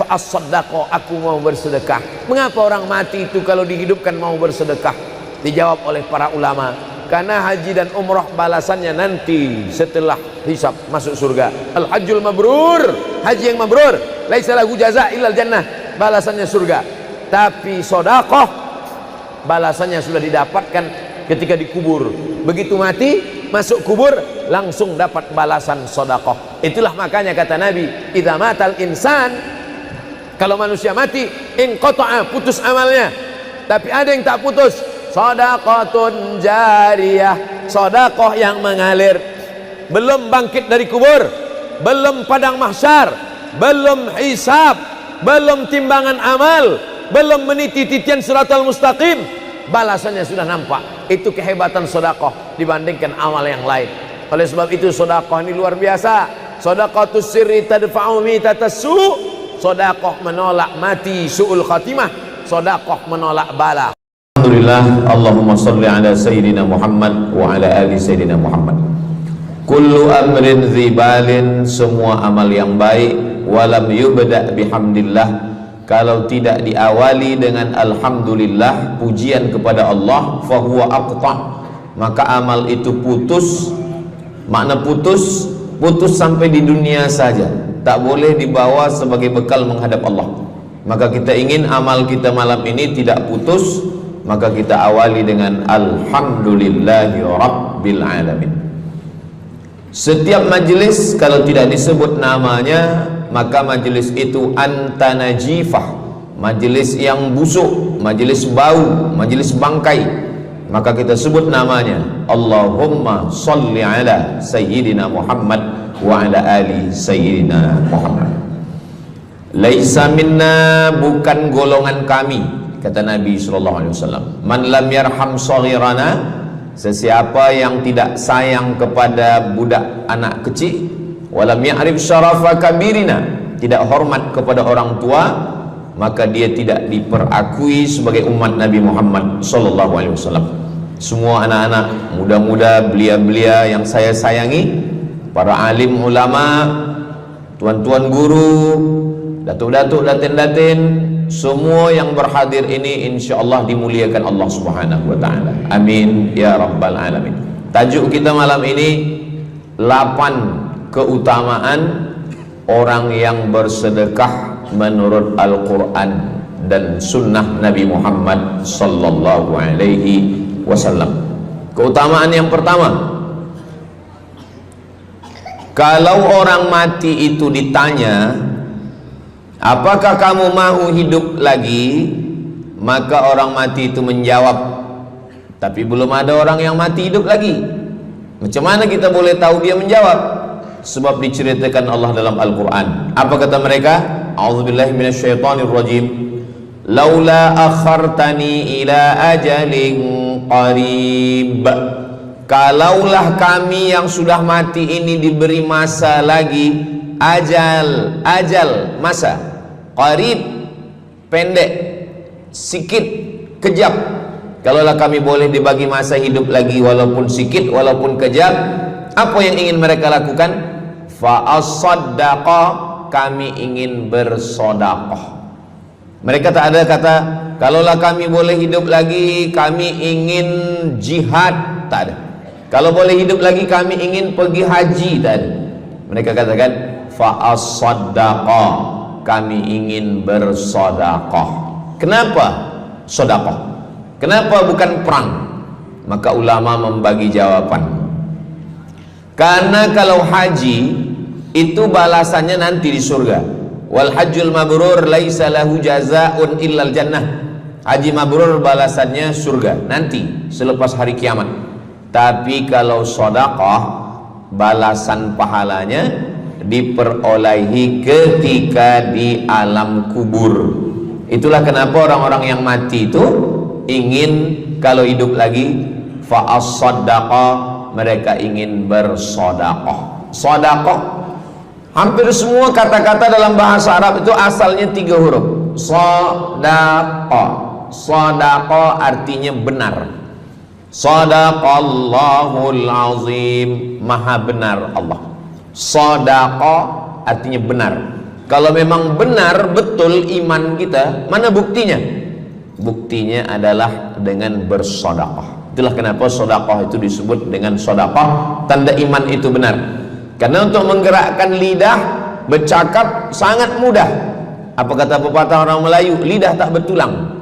fa'as-saddaqa, aku mau bersedekah. Mengapa orang mati itu kalau dihidupkan mau bersedekah? Dijawab oleh para ulama, karena haji dan umrah balasannya nanti setelah hisab masuk surga. Al-hajjul mabrur, haji yang mabrur, laisa lahu jaza illal jannah, balasannya surga. Tapi sedekah balasannya sudah didapatkan ketika dikubur. Begitu mati masuk kubur langsung dapat balasan sedekah. Itulah makanya kata Nabi, idza matal insan, kalau manusia mati, inqata'a, putus amalnya. Tapi ada yang tak putus, shadaqatun jariyah, sedekah yang mengalir. Belum bangkit dari kubur, belum padang mahsyar, belum hisab, belum timbangan amal, belum meniti titian siratal mustaqim, balasannya sudah nampak. Itu kehebatan sedekah dibandingkan amal yang lain. Oleh sebab itu sedekah ini luar biasa. Shadaqatus sirri tadfa'u mitatas su', sedekah menolak mati su'ul khatimah, sedekah menolak bala. Alhamdulillah, Allahumma salli ala Sayyidina Muhammad wa ala ali Sayyidina Muhammad. Kullu amrin zibalin, semua amal yang baik, walam yubda' bihamdillah, kalau tidak diawali dengan alhamdulillah, pujian kepada Allah, fahuwa aqta', maka amal itu putus. Makna putus, putus sampai di dunia saja, tak boleh dibawa sebagai bekal menghadap Allah. Maka kita ingin amal kita malam ini tidak putus, maka kita awali dengan alhamdulillahi rabbil alamin. Setiap majelis kalau tidak disebut namanya, maka majelis itu antanajifah, majelis yang busuk, majelis bau, majelis bangkai. Maka kita sebut namanya, Allahumma salli ala Sayyidina Muhammad wa ala ali Sayyidina Muhammad. Laisa minna, bukan golongan kami, kata Nabi SAW. Man lam yarham saghirana, sesiapa yang tidak sayang kepada budak anak kecil, walam ya'rif syarafa kabirina, tidak hormat kepada orang tua, maka dia tidak diperakui sebagai umat Nabi Muhammad SAW. Semua anak-anak muda-muda, belia-belia yang saya sayangi, para alim ulama, tuan-tuan guru, datuk-datuk, datin-datin, semua yang berhadir ini insyaallah dimuliakan Allah Subhanahu wa taala. Amin ya rabbal alamin. Tajuk kita malam ini 8 keutamaan orang yang bersedekah menurut Al-Qur'an dan sunnah Nabi Muhammad sallallahu alaihi wasallam. Keutamaan yang pertama, kalau orang mati itu ditanya, apakah kamu mau hidup lagi? Maka orang mati itu menjawab, tapi belum ada orang yang mati hidup lagi. Macam mana kita boleh tahu dia menjawab? Sebab diceritakan Allah dalam Al-Quran. Apa kata mereka? A'udzubillahi minasyaitonirrajim. Laula akhartani ila ajalin qarib, kalaulah kami yang sudah mati ini diberi masa lagi, ajal masa, qarib pendek, sikit, kejap. Kalaulah kami boleh dibagi masa hidup lagi walaupun sikit, walaupun kejap, apa yang ingin mereka lakukan? Fa as-saddaqa, kami ingin bersodaqah. Mereka tak ada kata, kalaulah kami boleh hidup lagi, kami ingin jihad, tak ada. Kalau boleh hidup lagi, kami ingin pergi haji, tak ada. Mereka katakan, fa as-saddaqa, kami ingin bersodaqah. Kenapa sodaqah? Kenapa bukan perang? Maka ulama membagi jawaban. Karena kalau haji itu balasannya nanti di surga. Wal hajjul mabrur laisa lahu jazaa'un illal jannah. Haji mabrur balasannya surga nanti selepas hari kiamat. Tapi kalau sedekah, balasan pahalanya diperolehi ketika di alam kubur. Itulah kenapa orang-orang yang mati itu ingin kalau hidup lagi, fa as-sadaqah, mereka ingin bersedekah. Sedekah, hampir semua kata-kata dalam bahasa Arab itu asalnya 3 huruf. Sadaqah. Sadaqah artinya benar. Sadaqallahul azim, maha benar Allah. Sadaqah artinya benar. Kalau memang benar betul iman kita, mana buktinya? Buktinya adalah dengan bersedekah. Itulah kenapa sedekah itu disebut dengan sedekah, tanda iman itu benar. Karena untuk menggerakkan lidah bercakap sangat mudah. Apa kata pepatah orang Melayu? Lidah tak bertulang,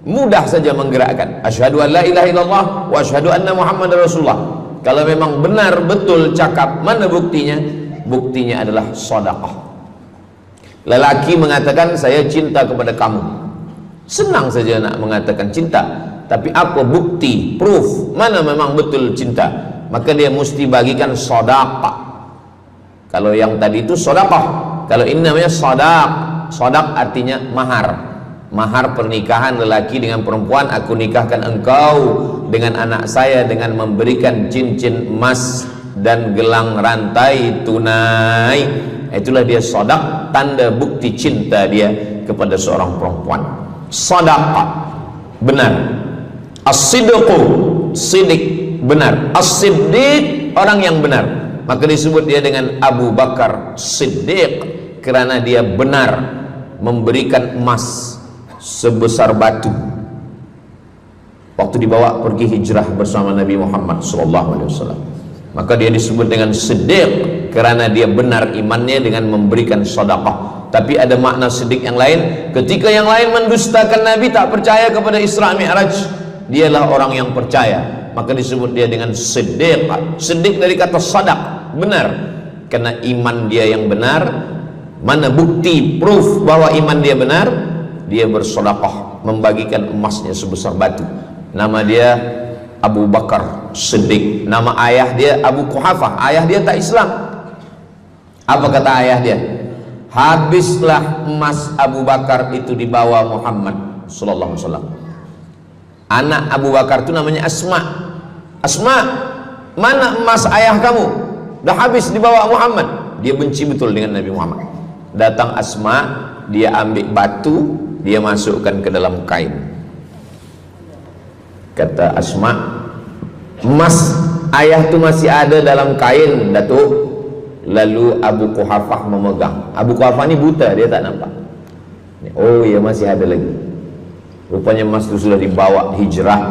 mudah saja menggerakkan. Asyhadu an la ilaha illallah wa asyhadu anna Muhammadar Rasulullah. Kalau memang benar betul cakap, mana buktinya? Buktinya adalah sedekah. Lelaki mengatakan saya cinta kepada kamu, senang saja nak mengatakan cinta, tapi apa bukti, proof, mana memang betul cinta? Maka dia mesti bagikan sedekah. Kalau yang tadi itu sedekah, kalau ini namanya sadaq. Sadaq artinya mahar. Mahar pernikahan lelaki dengan perempuan, aku nikahkan engkau dengan anak saya dengan memberikan cincin emas dan gelang rantai tunai. Itulah dia sadaq, tanda bukti cinta dia kepada seorang perempuan. Sadaqah, benar. As-sidqu, sidik, benar. As-siddiq, orang yang benar. Maka disebut dia dengan Abu Bakar Siddiq, karena dia benar memberikan emas sebesar batu waktu dibawa pergi hijrah bersama Nabi Muhammad SAW. Maka dia disebut dengan Siddiq karena dia benar imannya dengan memberikan sedekah. Tapi ada makna siddiq yang lain. Ketika yang lain mendustakan Nabi, tak percaya kepada Isra Mi'raj, dialah orang yang percaya, maka disebut dia dengan Siddiq. Siddiq dari kata sadaq, benar, karena iman dia yang benar. Mana bukti, proof bahwa iman dia benar? Dia bersedekah, membagikan emasnya sebesar batu. Nama dia Abu Bakar Siddiq. Nama ayah dia Abu Quhafah. Ayah dia tak Islam. Apa kata ayah dia? Habislah emas Abu Bakar itu dibawa Muhammad sallallahu alaihi wasallam. Anak Abu Bakar itu namanya Asma. Asma, mana emas ayah kamu? Dah habis dibawa Muhammad. Dia benci betul dengan Nabi Muhammad. Datang Asma, dia ambil batu, dia masukkan ke dalam kain. Kata Asma, emas ayah tu masih ada dalam kain, Datuk. Lalu Abu Quhafah memegang. Abu Quhafah ni buta, dia tak nampak. Oh ya, masih ada lagi. Rupanya emas itu sudah dibawa hijrah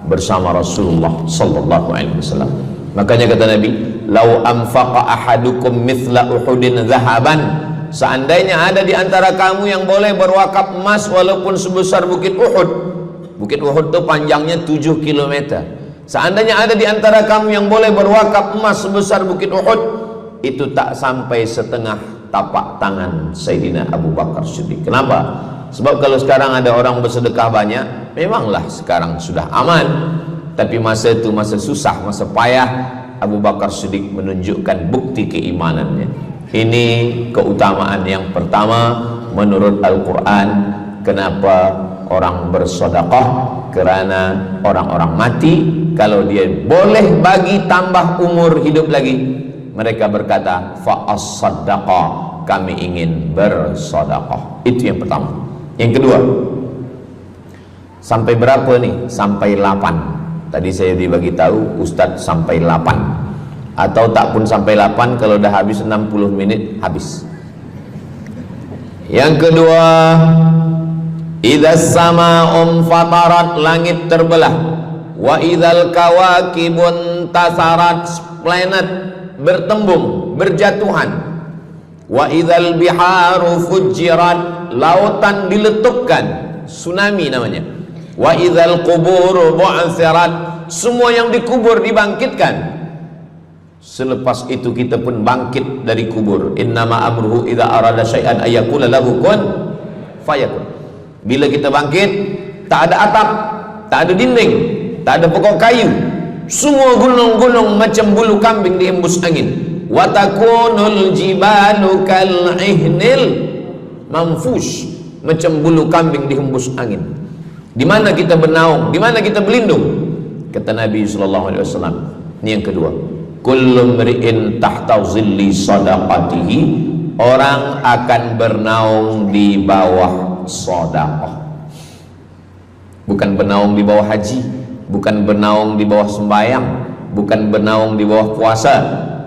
bersama Rasulullah sallallahu alaihi wasallam. Makanya kata Nabi, "Lau anfaqa ahadukum mithla Uhudin zahaban." Seandainya ada di antara kamu yang boleh berwakaf emas walaupun sebesar Bukit Uhud. Bukit Uhud itu panjangnya 7 km. Seandainya ada di antara kamu yang boleh berwakaf emas sebesar Bukit Uhud, itu tak sampai setengah tapak tangan Sayyidina Abu Bakar Siddiq. Kenapa? Sebab kalau sekarang ada orang bersedekah banyak, memanglah sekarang sudah aman. Tapi masa itu masa susah, masa payah, Abu Bakar Siddiq menunjukkan bukti keimanannya. Ini keutamaan yang pertama menurut Al-Quran. Kenapa orang bersedekah? Karena orang-orang mati, kalau dia boleh bagi tambah umur hidup lagi, mereka berkata, fa'as-saddaqa, kami ingin bersedekah. Itu yang pertama. Yang kedua, sampai berapa nih? Sampai 8. Tadi saya dibagi tahu Ustadz sampai 8. Atau tak pun sampai 8, kalau dah habis 60 menit habis. Yang kedua, idzas sama'un fatarat, langit terbelah. Wa idzal kawakibun tasarat, planet bertembung, berjatuhan. Wa idzal biharu fujirat, lautan diletupkan, tsunami namanya. Wa idzal qubur bu'athirat, semua yang dikubur dibangkitkan. Selepas itu kita pun bangkit dari kubur. Innama amruhu idza arada syai'an ayyaqula lahu kun fayakun. Bila kita bangkit, tak ada atap, tak ada dinding, tak ada pokok kayu, semua gunung-gunung macam bulu kambing dihembus angin. Wa takunul jibalu kal ihnil manfush, macam bulu kambing dihembus angin. Di mana kita bernaung? Di mana kita berlindung? Kata Nabi sallallahu alaihi wasallam. Ini yang kedua. Kullu mri'in tahta zilli sadaqatihi, orang akan bernaung di bawah sedekah. Bukan bernaung di bawah haji, bukan bernaung di bawah sembahyang, bukan bernaung di bawah puasa,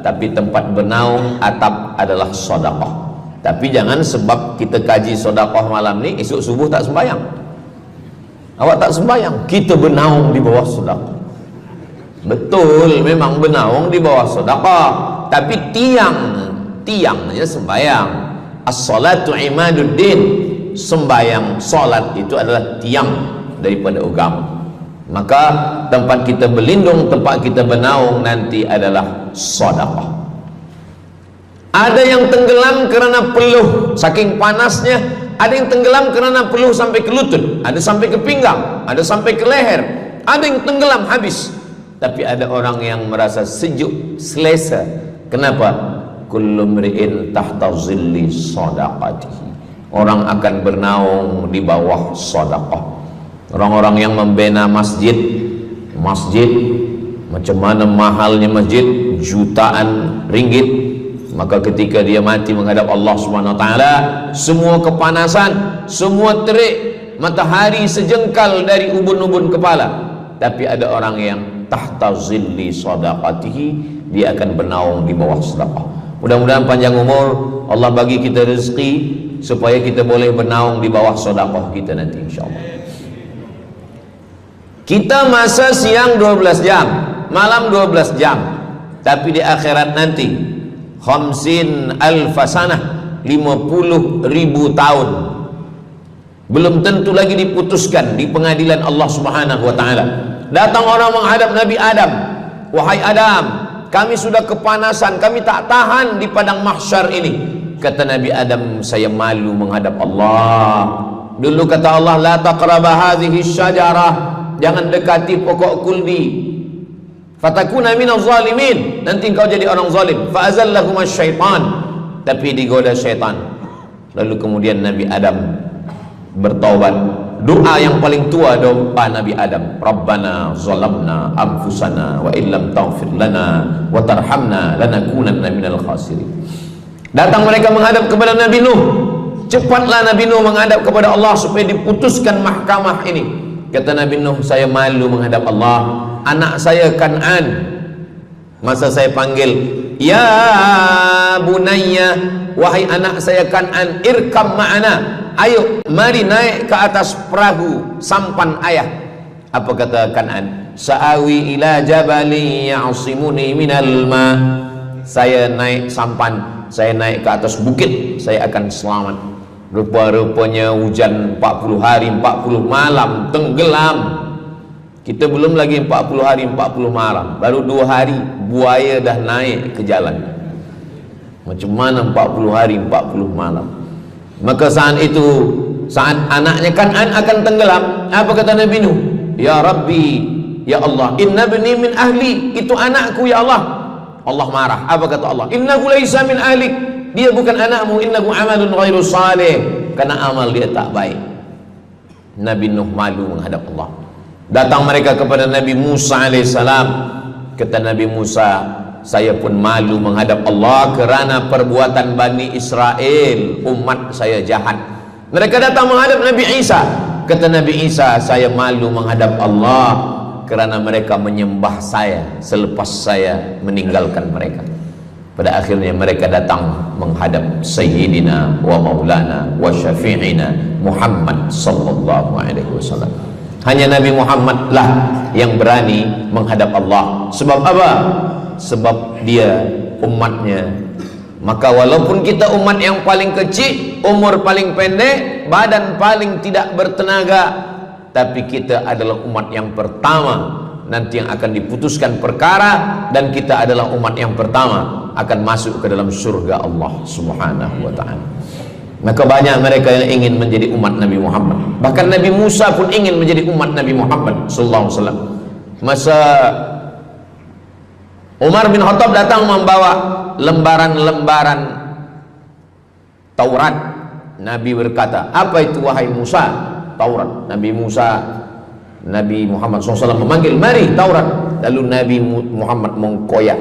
tapi tempat bernaung atap adalah sedekah. Tapi jangan sebab kita kaji sedekah malam ni, esok subuh tak sembahyang. Awak tak sembahyang, kita bernaung di bawah sedekah. Betul, memang bernaung di bawah sedekah, tapi tiangnya sembahyang. As-salatu imaduddin, sembahyang, salat itu adalah tiang daripada agama. Maka tempat kita berlindung, tempat kita bernaung nanti adalah sedekah. Ada yang tenggelam kerana peluh saking panasnya, ada yang tenggelam kerana peluh sampai ke lutut, ada sampai ke pinggang, ada sampai ke leher, ada yang tenggelam habis. Tapi ada orang yang merasa sejuk, selesa. Kenapa? Kullu mri'in tahta zilli sadaqatihi, orang akan bernaung di bawah sedekah. Orang-orang yang membina masjid, macam mana mahalnya masjid, jutaan ringgit, maka ketika dia mati menghadap Allah Subhanahu wa taala, semua kepanasan, semua terik matahari sejengkal dari ubun-ubun kepala, tapi ada orang yang tahta zilli sadaqatihi, dia akan bernaung di bawah sedekah. Mudah-mudahan panjang umur, Allah bagi kita rezeki supaya kita boleh bernaung di bawah sedekah kita nanti insyaallah. Kita masa siang 12 jam, malam 12 jam, tapi di akhirat nanti 50 alfasanah, 50.000 tahun, belum tentu lagi diputuskan di pengadilan Allah Subhanahu wa taala. Datang orang menghadap Nabi Adam, wahai Adam, kami sudah kepanasan, kami tak tahan di padang mahsyar ini. Kata Nabi Adam, saya malu menghadap Allah. Dulu kata Allah, la taqraba hadhihi syajarah, jangan dekati pokok kuldi, fatakuna minaz zalimin, nanti engkau jadi orang zalim. Fa azallahuma syaitan, tapi digoda syaitan. Lalu kemudian Nabi Adam bertaubat. Doa yang paling tua doa Nabi Adam, Rabbana zalamna anfusana wa illam taghfir lana wa tarhamna lanakunanna minal khasirin. Datang mereka menghadap kepada Nabi Nuh. Cepatlah Nabi Nuh menghadap kepada Allah supaya diputuskan mahkamah ini. Kata Nabi Nuh, saya malu menghadap Allah. Anak saya Kan'an, masa saya panggil, ya bunayya, wahai anak saya Kan'an, irkam ma'ana, ayo mari naik ke atas perahu sampan ayah. Apa kata Kan'an? Sa'awi ila jabali ya'simuni minal ma, saya naik sampan, saya naik ke atas bukit, saya akan selamat. Rupa-rupanya hujan 40 hari 40 malam, tenggelam. Kita belum lagi 40 hari 40 malam, baru 2 hari buaya dah naik ke jalan. Macam mana 40 hari 40 malam? Maka saat itu, saat anaknya Kan'an akan tenggelam, apa kata Nabi Nuh? Ya Rabbi, ya Allah, inna bni min ahli, itu anakku ya Allah. Allah marah. Apa kata Allah? Innahu laisa min ahlik, dia bukan anakmu. Innahu amalun ghairu salih, karena amal dia tak baik. Nabi Nuh malu menghadap Allah. Datang mereka kepada Nabi Musa alaihissalam. Kata Nabi Musa, saya pun malu menghadap Allah kerana perbuatan Bani Israel, umat saya jahat. Mereka datang menghadap Nabi Isa. Kata Nabi Isa, saya malu menghadap Allah kerana mereka menyembah saya selepas saya meninggalkan mereka. Pada akhirnya mereka datang menghadap Sayyidina wa Maulana wa Syafi'ina Muhammad sallallahu alaihi wasallam. Hanya Nabi Muhammad lah yang berani menghadap Allah. Sebab apa? Sebab dia umatnya. Maka walaupun kita umat yang paling kecil, umur paling pendek, badan paling tidak bertenaga, tapi kita adalah umat yang pertama nanti yang akan diputuskan perkara, dan kita adalah umat yang pertama akan masuk ke dalam surga Allah Subhanahu wa ta'ala. Maka banyak mereka yang ingin menjadi umat Nabi Muhammad. Bahkan Nabi Musa pun ingin menjadi umat Nabi Muhammad sallallahu alaihi wasallam. Masa Umar bin Khattab datang membawa lembaran-lembaran Taurat, Nabi berkata, apa itu wahai Musa? Taurat. Nabi Muhammad SAW memanggil, mari Taurat. Lalu Nabi Muhammad mengkoyak.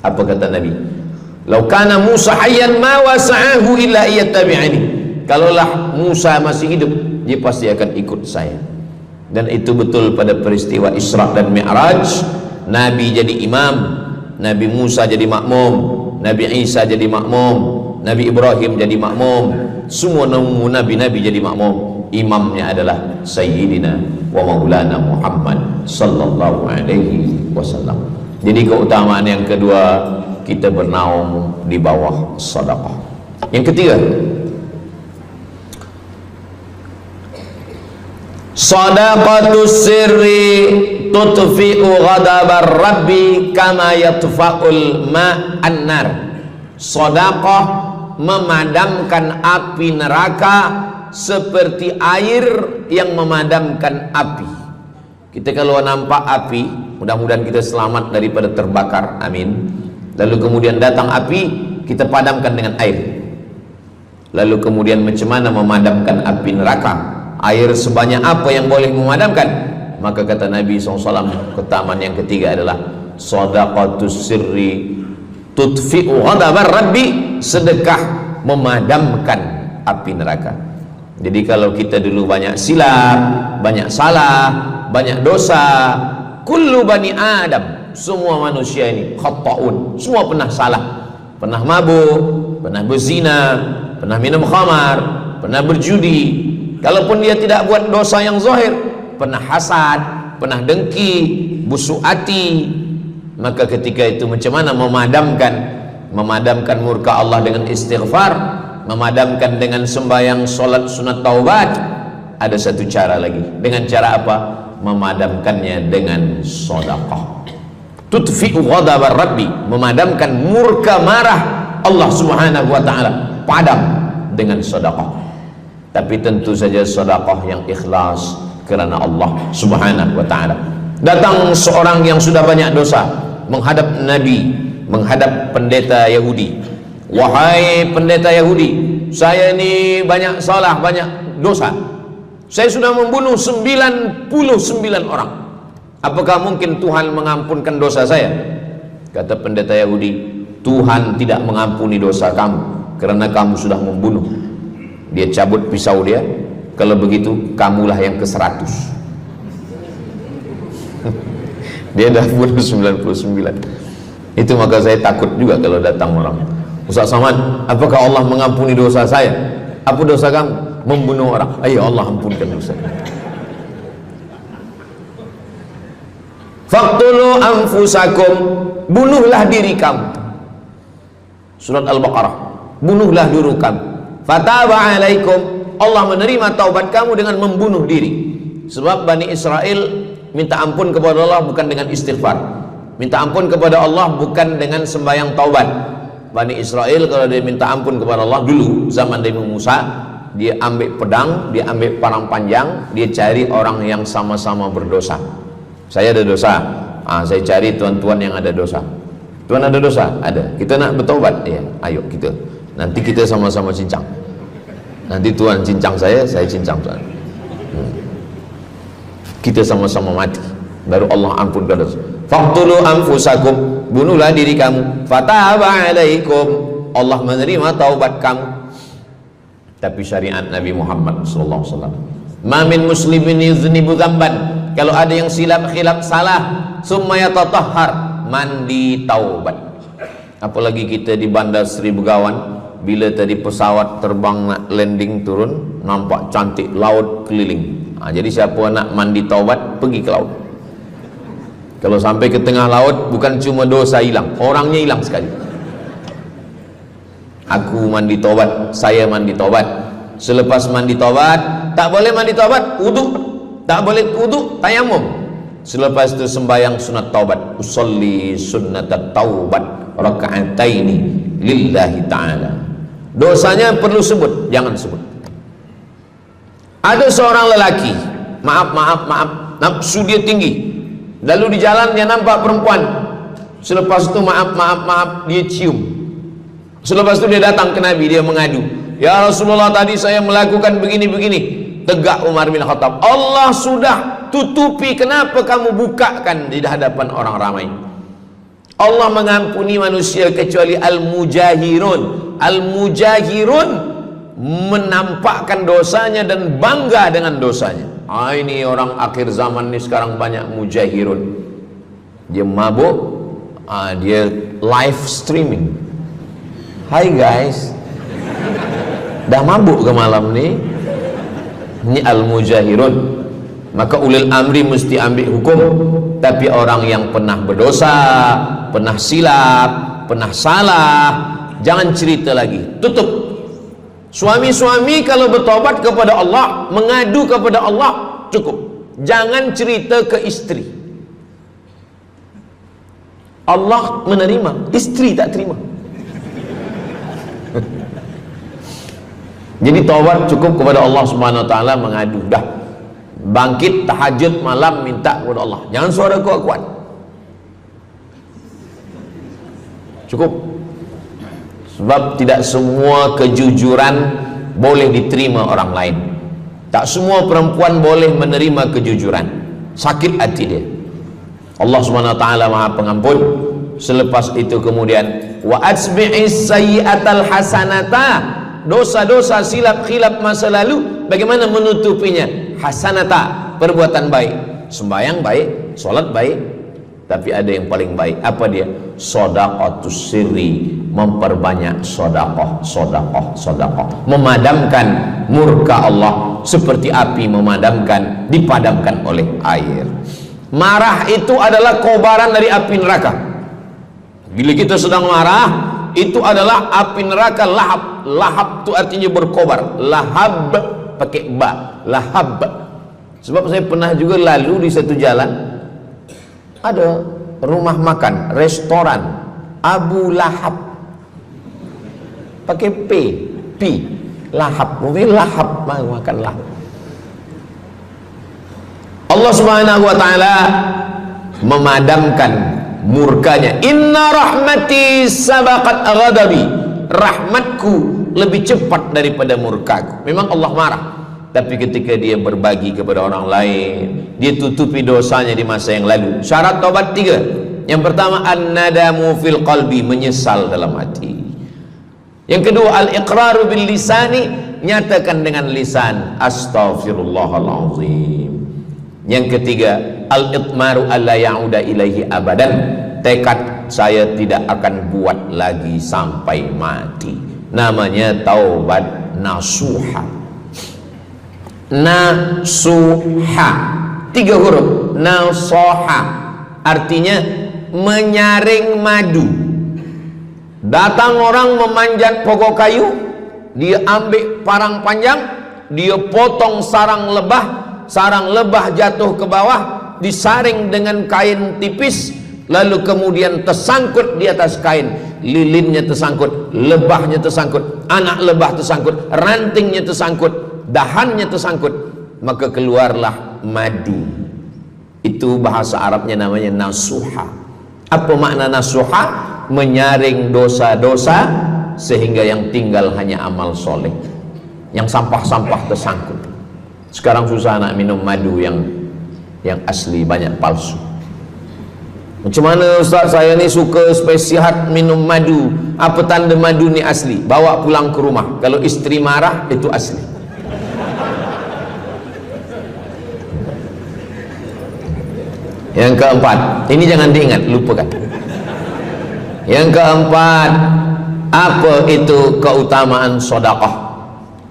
Apa kata Nabi? Lau kana Musa hayyan ma wasa'ahu illa iyattabi'ani. Kalaulah Musa masih hidup, dia pasti akan ikut saya. Dan itu betul pada peristiwa Isra dan Mi'raj. Nabi jadi imam, Nabi Musa jadi makmum, Nabi Isa jadi makmum, Nabi Ibrahim jadi makmum, semua nabi-nabi jadi makmum. Imamnya adalah Sayyidina wa Maulana Muhammad sallallahu alaihi wasallam. Jadi keutamaan yang kedua, kita bernaung di bawah sedekah. Yang ketiga, sadaqatus sirri tutfi'u ghadabar rabbi kama yatfa'ul ma'an nar. Sedekah memadamkan api neraka seperti air yang memadamkan api. Kita kalau nampak api, mudah-mudahan kita selamat daripada terbakar, amin. Lalu kemudian datang api, kita padamkan dengan air. Lalu kemudian macam mana memadamkan api neraka? Air sebanyak apa yang boleh memadamkan? Maka kata Nabi SAW, keutamaan yang ketiga adalah sadaqatus sirri tutfi'u ghadabar rabbi, sedekah memadamkan api neraka. Jadi kalau kita dulu banyak silap, banyak salah, banyak dosa. Kullu bani Adam, semua manusia ini khata'un, semua pernah salah, pernah mabuk, pernah berzina, pernah minum khamar, pernah berjudi. Kalaupun dia tidak buat dosa yang zahir, pernah hasad, pernah dengki, busuk hati. Maka ketika itu macam mana memadamkan murka Allah dengan istighfar, memadamkan dengan sembahyang, solat, sunat, taubat? Ada satu cara lagi. Dengan cara apa? Memadamkannya dengan sedekah. Tudfi'u ghadabar rabbi, memadamkan murka marah Allah subhanahu wa ta'ala, padam dengan sedekah. Tapi tentu saja sedekah yang ikhlas kerana Allah subhanahu wa ta'ala. Datang seorang yang sudah banyak dosa menghadap Nabi, menghadap pendeta Yahudi. Wahai pendeta Yahudi, saya ini banyak salah, banyak dosa. Saya sudah membunuh 99 orang. Apakah mungkin Tuhan mengampunkan dosa saya? Kata pendeta Yahudi, Tuhan tidak mengampuni dosa kamu kerana kamu sudah membunuh. Dia cabut pisau dia. Kalau begitu kamulah yang ke-100. Dia dah bunuh 99. Itu maka saya takut juga kalau datang orang, Ustaz Somad, apakah Allah mengampuni dosa saya? Apa dosa kamu? Membunuh orang. Ayo Allah ampunkan dosa. Faqtulu anfusakum, bunuhlah diri kamu. Surat Al-Baqarah. Bunuhlah diri kamu. Fataba alaikum, Allah menerima taubat kamu dengan membunuh diri. Sebab Bani Israel minta ampun kepada Allah bukan dengan istighfar, minta ampun kepada Allah bukan dengan sembahyang taubat. Bani Israel kalau dia minta ampun kepada Allah dulu zaman Nabi Musa, dia ambil pedang, dia ambil parang panjang, dia cari orang yang sama-sama berdosa. Saya ada dosa, saya cari tuan-tuan yang ada dosa. Tuan ada dosa? Ada. Kita nak bertaubat? Ya, ayo kita. Nanti kita sama-sama cincang. Nanti tuan cincang saya cincang tuan. Kita sama-sama mati, baru Allah ampunkan dosa. Faqtulu anfusakum, bunuhlah diri kamu. Fataba alaikum, Allah menerima taubat kamu. Tapi syariat Nabi Muhammad sallallahu alaihi wasallam, ma min muslimin yuznibu dzamban, kalau ada yang silap khilaf salah, summa yatatahhar, mandi taubat. Apalagi kita di Bandar Seri Begawan, bila tadi pesawat terbang nak landing turun, nampak cantik laut keliling. Jadi siapa nak mandi taubat, pergi ke laut. Kalau sampai ke tengah laut, bukan cuma dosa hilang, orangnya hilang sekali. Aku mandi taubat, saya mandi taubat. Selepas mandi taubat, tak boleh mandi taubat, wudu. Tak boleh wudu, tayamum. Selepas itu sembahyang sunat taubat, usolli sunnatat taubat raka'ataini lillahi ta'ala. Dosanya perlu sebut, jangan sebut. Ada seorang lelaki, maaf, nafsu dia tinggi. Lalu di jalan dia nampak perempuan. Selepas itu maaf, dia cium. Selepas itu dia datang ke Nabi, dia mengadu, ya Rasulullah, tadi saya melakukan begini-begini. Tegak Umar bin Khattab, Allah sudah tutupi, kenapa kamu bukakan di hadapan orang ramai? Allah mengampuni manusia kecuali al-mujahirun. Al-mujahirun menampakkan dosanya dan bangga dengan dosanya. Ini orang akhir zaman ini sekarang banyak mujahirun. Dia mabuk, dia live streaming. Hai guys, dah mabuk ke malam ni? Ini al-mujahirun. Maka ulil amri mesti ambil hukum. Tapi orang yang pernah berdosa, pernah silap, pernah salah, jangan cerita lagi, tutup. Suami-suami kalau bertobat kepada Allah, mengadu kepada Allah, cukup. Jangan cerita ke istri. Allah menerima, istri tak terima. Jadi taubat cukup kepada Allah Subhanahu wa taala, mengadu dah. Bangkit tahajud malam minta kepada Allah. Jangan suara kuat-kuat. Cukup. Sebab tidak semua kejujuran boleh diterima orang lain. Tak semua perempuan boleh menerima kejujuran. Sakit hati dia. Allah Subhanahu wa taala Maha Pengampun. Selepas itu kemudian wa asbi'is sayyi'atal hasanata, dosa-dosa silap khilaf masa lalu bagaimana menutupinya? Hasanata, perbuatan baik. sembahyang baik, sholat baik, tapi ada yang paling baik. Apa dia? Shadaqatus sirri, memperbanyak sedekah, sedekah, sedekah, memadamkan murka Allah seperti api dipadamkan oleh air. Marah itu adalah kobaran dari api neraka. Bila kita sedang marah, itu adalah api neraka lahab. Lahab itu artinya berkobar. Lahab pakai ba, lahab. Sebab saya pernah juga lalu di satu jalan, ada rumah makan, restoran Abu Lahab, pakai P, lahab, mungkin lahab, makan lahab. Allah Subhanahu wa taala memadamkan murkanya. Inna rahmati sabaqat ghadabi, rahmatku lebih cepat daripada murkaku. Memang Allah marah, tapi ketika dia berbagi kepada orang lain, dia tutupi dosanya di masa yang lalu. Syarat taubat 3. Yang pertama, an-nadamu fil qalbi, menyesal dalam hati. Yang kedua, al-iqraru bil lisani, nyatakan dengan lisan, astaghfirullahalazim. Yang ketiga, al-itmaru alla ya'uda ilaihi abadan, tekad saya tidak akan buat lagi sampai mati. Namanya taubat nasuha. Nasuha, 3 huruf. Nasoha artinya menyaring madu. Datang orang memanjat pokok kayu, dia ambil parang panjang, dia potong sarang lebah jatuh ke bawah, disaring dengan kain tipis, lalu kemudian tersangkut di atas kain. Lilinnya tersangkut, lebahnya tersangkut, anak lebah tersangkut, rantingnya tersangkut, dahannya tersangkut, maka keluarlah madu. Itu bahasa Arabnya namanya nasuha. Apa makna nasuha? Menyaring dosa-dosa sehingga yang tinggal hanya amal soleh, yang sampah-sampah tersangkut. Sekarang susah nak minum madu yang asli, banyak palsu. Macam mana Ustaz, saya ni suka spesial minum madu, apa tanda madu ni asli? Bawa pulang ke rumah, kalau istri marah itu asli. Yang keempat, ini jangan diingat, lupakan. Yang keempat, apa itu keutamaan sedekah?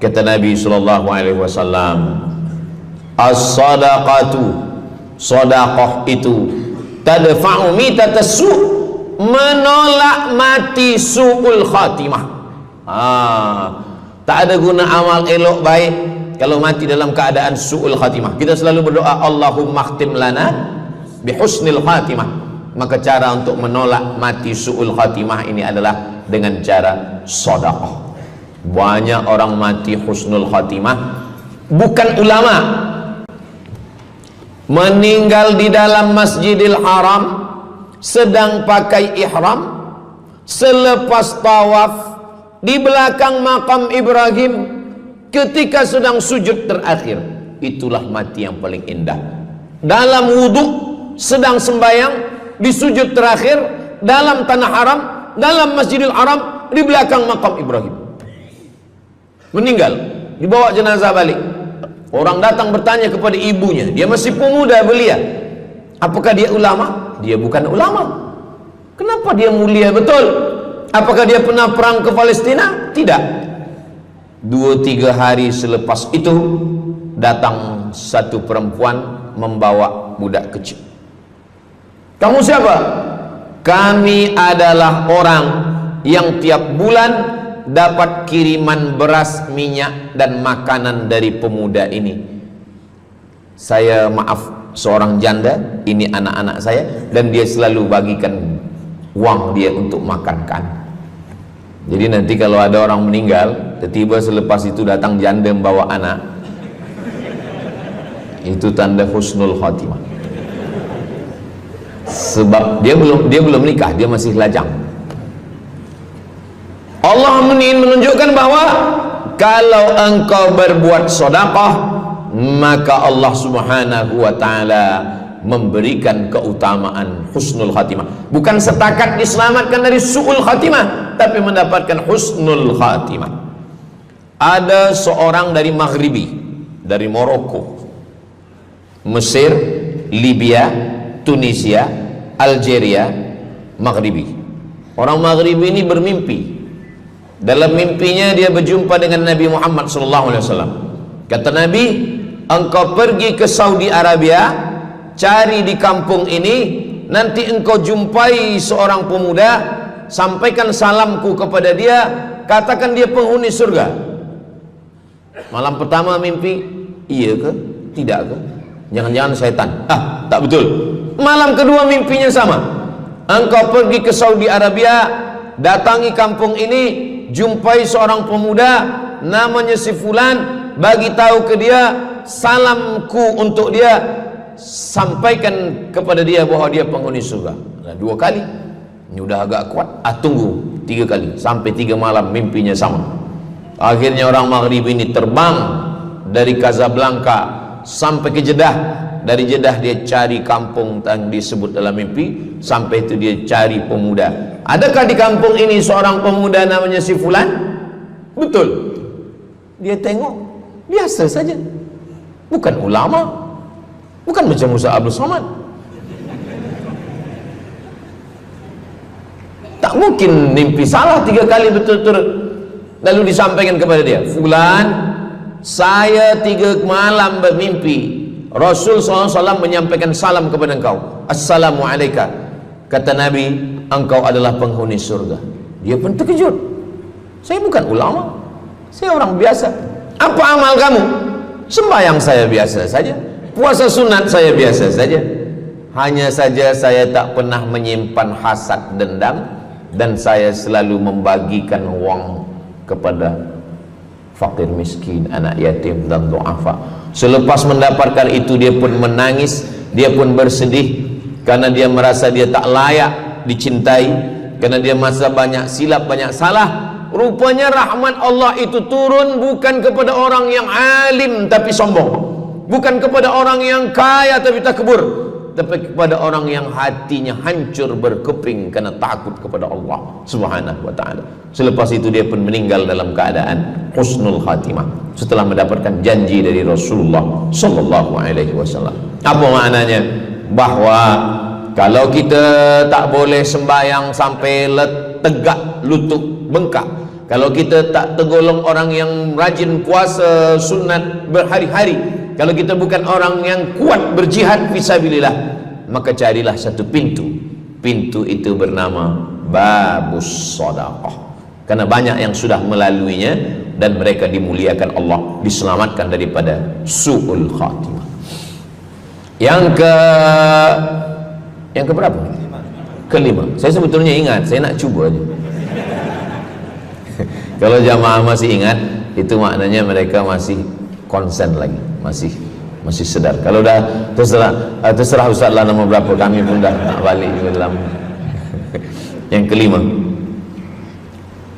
Kata Nabi sallallahu alaihi wasallam, as-sadaqatu, sedekah itu tadfa'u mitatassu, menolak mati su'ul khatimah. Tak ada guna amal elok baik kalau mati dalam keadaan su'ul khatimah. Kita selalu berdoa, Allahumma khtim lana bihusnil khatimah. Maka cara untuk menolak mati su'ul khatimah ini adalah dengan cara sedekah. Banyak orang mati husnul khatimah, bukan ulama, meninggal di dalam Masjidil Haram sedang pakai ihram, selepas tawaf di belakang makam Ibrahim ketika sedang sujud terakhir. Itulah mati yang paling indah. Dalam wudhu sedang sembahyang, di sujud terakhir dalam tanah haram, dalam Masjidil Haram, di belakang makam Ibrahim. Meninggal, dibawa jenazah balik. Orang datang bertanya kepada ibunya, dia masih pemuda belia, apakah dia ulama? Dia bukan ulama. Kenapa dia mulia betul? Apakah dia pernah perang ke Palestina? Tidak. 2-3 hari selepas itu datang satu perempuan membawa budak kecil. Kamu siapa? Kami adalah orang yang tiap bulan dapat kiriman beras, minyak dan makanan dari pemuda ini. Saya maaf, seorang janda, ini anak-anak saya, dan dia selalu bagikan uang dia untuk makan kan. Jadi nanti kalau ada orang meninggal, tiba-tiba selepas itu datang janda membawa anak, itu tanda husnul khatimah. Sebab dia belum nikah, dia masih lajang. Allah menunjukkan bahwa kalau engkau berbuat sedekah, maka Allah Subhanahu wa taala memberikan keutamaan husnul khatimah. Bukan setakat diselamatkan dari su'ul khatimah, tapi mendapatkan husnul khatimah. Ada seorang dari Maghribi, dari Maroko, Mesir, Libya, Tunisia, Algeria, Maghribi. Orang Maghribi ini bermimpi. Dalam mimpinya dia berjumpa dengan Nabi Muhammad SAW. Kata Nabi, engkau pergi ke Saudi Arabia, cari di kampung ini, nanti engkau jumpai seorang pemuda, sampaikan salamku kepada dia, katakan dia penghuni surga. Malam pertama mimpi, iya ke? Tidak ke? Jangan-jangan syaitan. Tak betul. Malam kedua mimpinya sama. Engkau pergi ke Saudi Arabia, datangi kampung ini, jumpai seorang pemuda namanya si fulan, bagi tahu ke dia, salamku untuk dia, sampaikan kepada dia bahwa dia penghuni surga. Nah, 2 kali. Ini udah agak kuat. Tunggu 3 kali, sampai 3 malam mimpinya sama. Akhirnya orang Maghrib ini terbang dari Casablanca sampai ke Jeddah. Dari Jeddah dia cari kampung yang disebut dalam mimpi. Sampai itu dia cari pemuda. Adakah di kampung ini seorang pemuda namanya si fulan? Betul. Dia tengok, biasa saja. Bukan ulama, bukan macam Musa Abdul Somad. Tak mungkin mimpi salah 3 kali betul-betul. Lalu disampaikan kepada dia, fulan, saya 3 malam bermimpi Rasul SAW menyampaikan salam kepada engkau. Assalamualaikum. Kata Nabi, engkau adalah penghuni surga. Dia pun terkejut. Saya bukan ulama, saya orang biasa. Apa amal kamu? Sembahyang saya biasa saja, puasa sunat saya biasa saja. Hanya saja saya tak pernah menyimpan hasad dendam, dan saya selalu membagikan uang kepada fakir miskin, anak yatim dan du'afa. Selepas mendapatkan itu dia pun menangis, dia pun bersedih karena dia merasa dia tak layak dicintai, karena dia merasa banyak silap, banyak salah. Rupanya rahmat Allah itu turun bukan kepada orang yang alim tapi sombong, bukan kepada orang yang kaya tapi takbur, tapi kepada orang yang hatinya hancur berkeping karena takut kepada Allah Subhanahu wa ta'ala. Selepas itu dia pun meninggal dalam keadaan husnul khatimah setelah mendapatkan janji dari Rasulullah sallallahu alaihi wasallam. Apa maknanya? Bahwa kalau kita tak boleh sembahyang sampai tegak lutut bengkak, kalau kita tak tergolong orang yang rajin puasa sunat berhari-hari, kalau kita bukan orang yang kuat berjihad fisabilillah, maka carilah satu pintu. Pintu itu bernama babus sedekah. Karena banyak yang sudah melaluinya dan mereka dimuliakan Allah, diselamatkan daripada su'ul khatimah. Yang ke berapa? Kelima. Saya sebetulnya ingat, saya nak cuba aja. Kalau jamaah masih ingat, itu maknanya mereka masih konsen lagi, masih sedar. Kalau dah terserah Ustaz lah nama berapa, kami pun dah nak balik ke dalam. Yang kelima,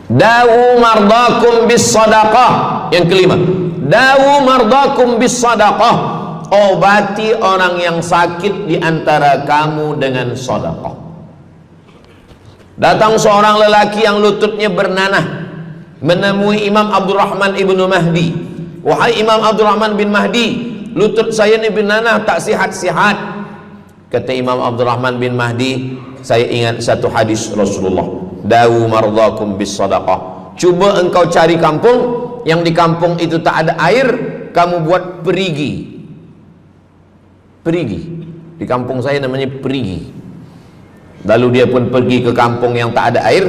dawu mardakum bis sadaqah. Yang kelima, dawu mardakum bis sadaqah. Obati orang yang sakit di antara kamu dengan sedekah. Datang seorang lelaki yang lututnya bernanah menemui Imam Abdurrahman ibnu Mahdi. Wahai Imam Abdurrahman bin Mahdi, lutut saya ni bernanah tak sihat-sihat. Kata Imam Abdurrahman bin Mahdi, saya ingat satu hadis Rasulullah, dawu mardakum bis sadaqah. Cuba engkau cari kampung yang di kampung itu tak ada air, kamu buat perigi. Perigi, di kampung saya namanya perigi. Lalu dia pun pergi ke kampung yang tak ada air,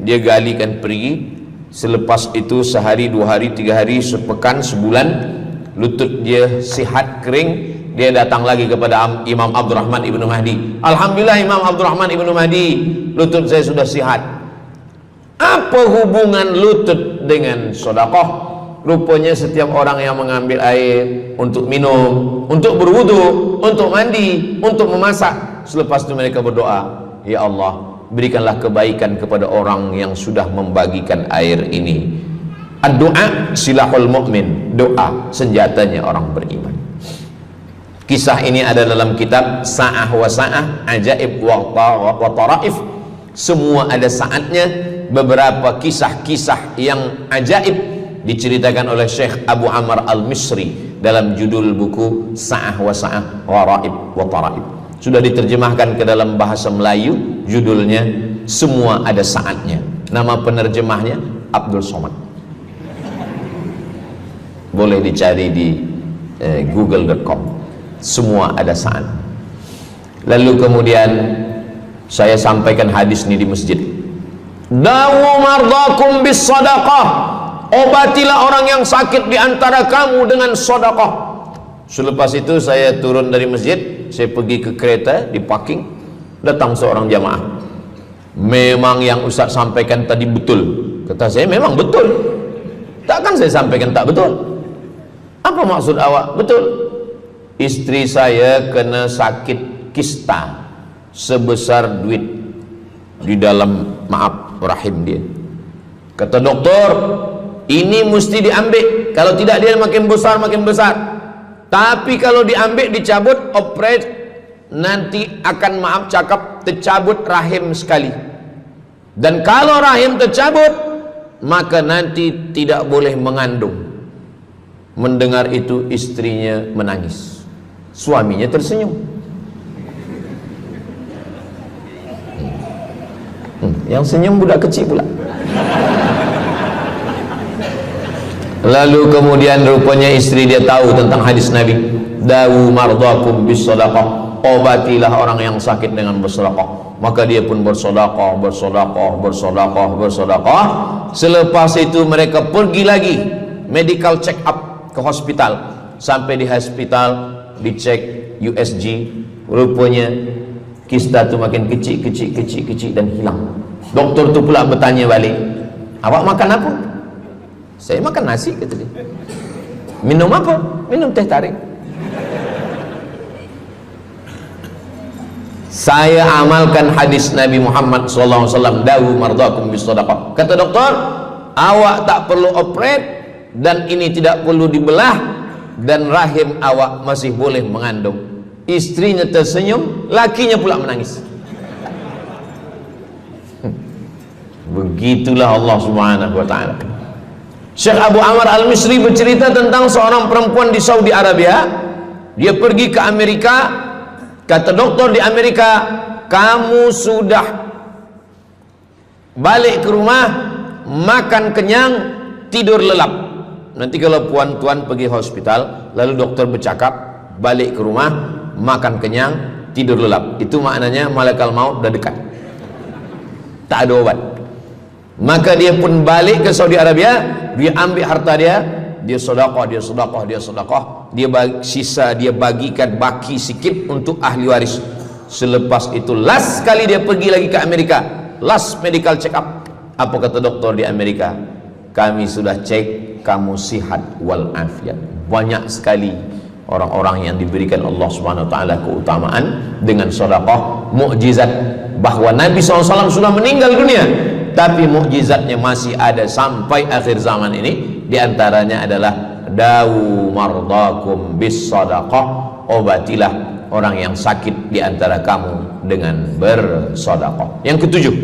dia galikan perigi. Selepas itu sehari, 2 hari, 3 hari, sepekan, sebulan, lutut dia sihat kering. Dia datang lagi kepada Imam Abdurrahman ibnu Mahdi. Alhamdulillah Imam Abdurrahman ibnu Mahdi, lutut saya sudah sihat. Apa hubungan lutut dengan sedekah? Rupanya setiap orang yang mengambil air untuk minum, untuk berwudu, untuk mandi, untuk memasak, selepas itu mereka berdoa, ya Allah, berikanlah kebaikan kepada orang yang sudah membagikan air ini. Ad-du'a silahul mu'min, doa senjatanya orang beriman. Kisah ini ada dalam kitab Sa'ah wa Sa'ah, Ajaib wa Taraif. Semua ada saatnya. Beberapa kisah-kisah yang ajaib diceritakan oleh Syekh Abu Amr Al-Misri dalam judul buku Sa'ah wa Sa'ah Gharaib wa Taraib. Sudah diterjemahkan ke dalam bahasa Melayu, judulnya Semua Ada Saatnya. Nama penerjemahnya Abdul Somad. Boleh dicari di google.com. Semua ada saat. Lalu kemudian saya sampaikan hadis ini di masjid. Dawu mardakum bis sadaqah. Obatilah orang yang sakit di antara kamu dengan sedekah. Selepas itu saya turun dari masjid, saya pergi ke kereta, di parking, datang seorang jamaah. Memang yang Ustaz sampaikan tadi betul. Kata saya, memang betul. Takkan saya sampaikan tak betul? Apa maksud awak? Betul. Istri saya kena sakit kista sebesar duit di dalam, maaf, rahim dia. Kata doktor, ini mesti diambil, kalau tidak dia makin besar makin besar. Tapi kalau diambil, dicabut, operate, nanti akan, maaf cakap, tercabut rahim sekali. Dan kalau rahim tercabut, maka nanti tidak boleh mengandung. Mendengar itu istrinya menangis, suaminya tersenyum. Yang senyum budak kecil pula. Lalu kemudian rupanya istri dia tahu tentang hadis Nabi, dawu mardakum bis sadaqah, obatilah orang yang sakit dengan bersedekah. Maka dia pun bersedekah, bersedekah, bersedekah, bersedekah. Selepas itu mereka pergi lagi medical check up ke hospital. Sampai di hospital dicek USG, rupanya kista itu makin kecil, kecil, kecil, kecil dan hilang. Doktor tu pula bertanya balik, awak makan apa? Saya makan nasi, kata dia. Minum apa? Minum teh tarik. Saya amalkan hadis Nabi Muhammad SAW, dawu mardakum bis sadaqah. Kata doktor, awak tak perlu operate dan ini tidak perlu dibelah, dan rahim awak masih boleh mengandung. Istrinya tersenyum, lakinya pula menangis. Begitulah Allah Subhanahu wa taala. Syekh Abu Amr Al-Misri bercerita tentang seorang perempuan di Saudi Arabia. Dia pergi ke Amerika. Kata doktor di Amerika, kamu sudah balik ke rumah, makan kenyang, tidur lelap. Nanti kalau puan-tuan pergi hospital, lalu dokter bercakap, balik ke rumah, makan kenyang, tidur lelap, itu maknanya malaikat maut dah dekat, tak ada obat. Maka dia pun balik ke Saudi Arabia, dia ambil harta dia, dia sedekah, dia sedekah, dia sedekah, dia sisa dia bagikan baki sikit untuk ahli waris. Selepas itu last kali dia pergi lagi ke Amerika, last medical check up. Apa kata doktor di Amerika? Kami sudah cek, kamu sihat wal afiat. Banyak sekali orang-orang yang diberikan Allah Subhanahu wa taala keutamaan dengan sedekah, mukjizat bahwa Nabi SAW sudah meninggal dunia, tapi mukjizatnya masih ada sampai akhir zaman ini. Di antaranya adalah dawu mardakum bis sadaqah, obatilah orang yang sakit di antara kamu dengan bersedekah. Yang ketujuh,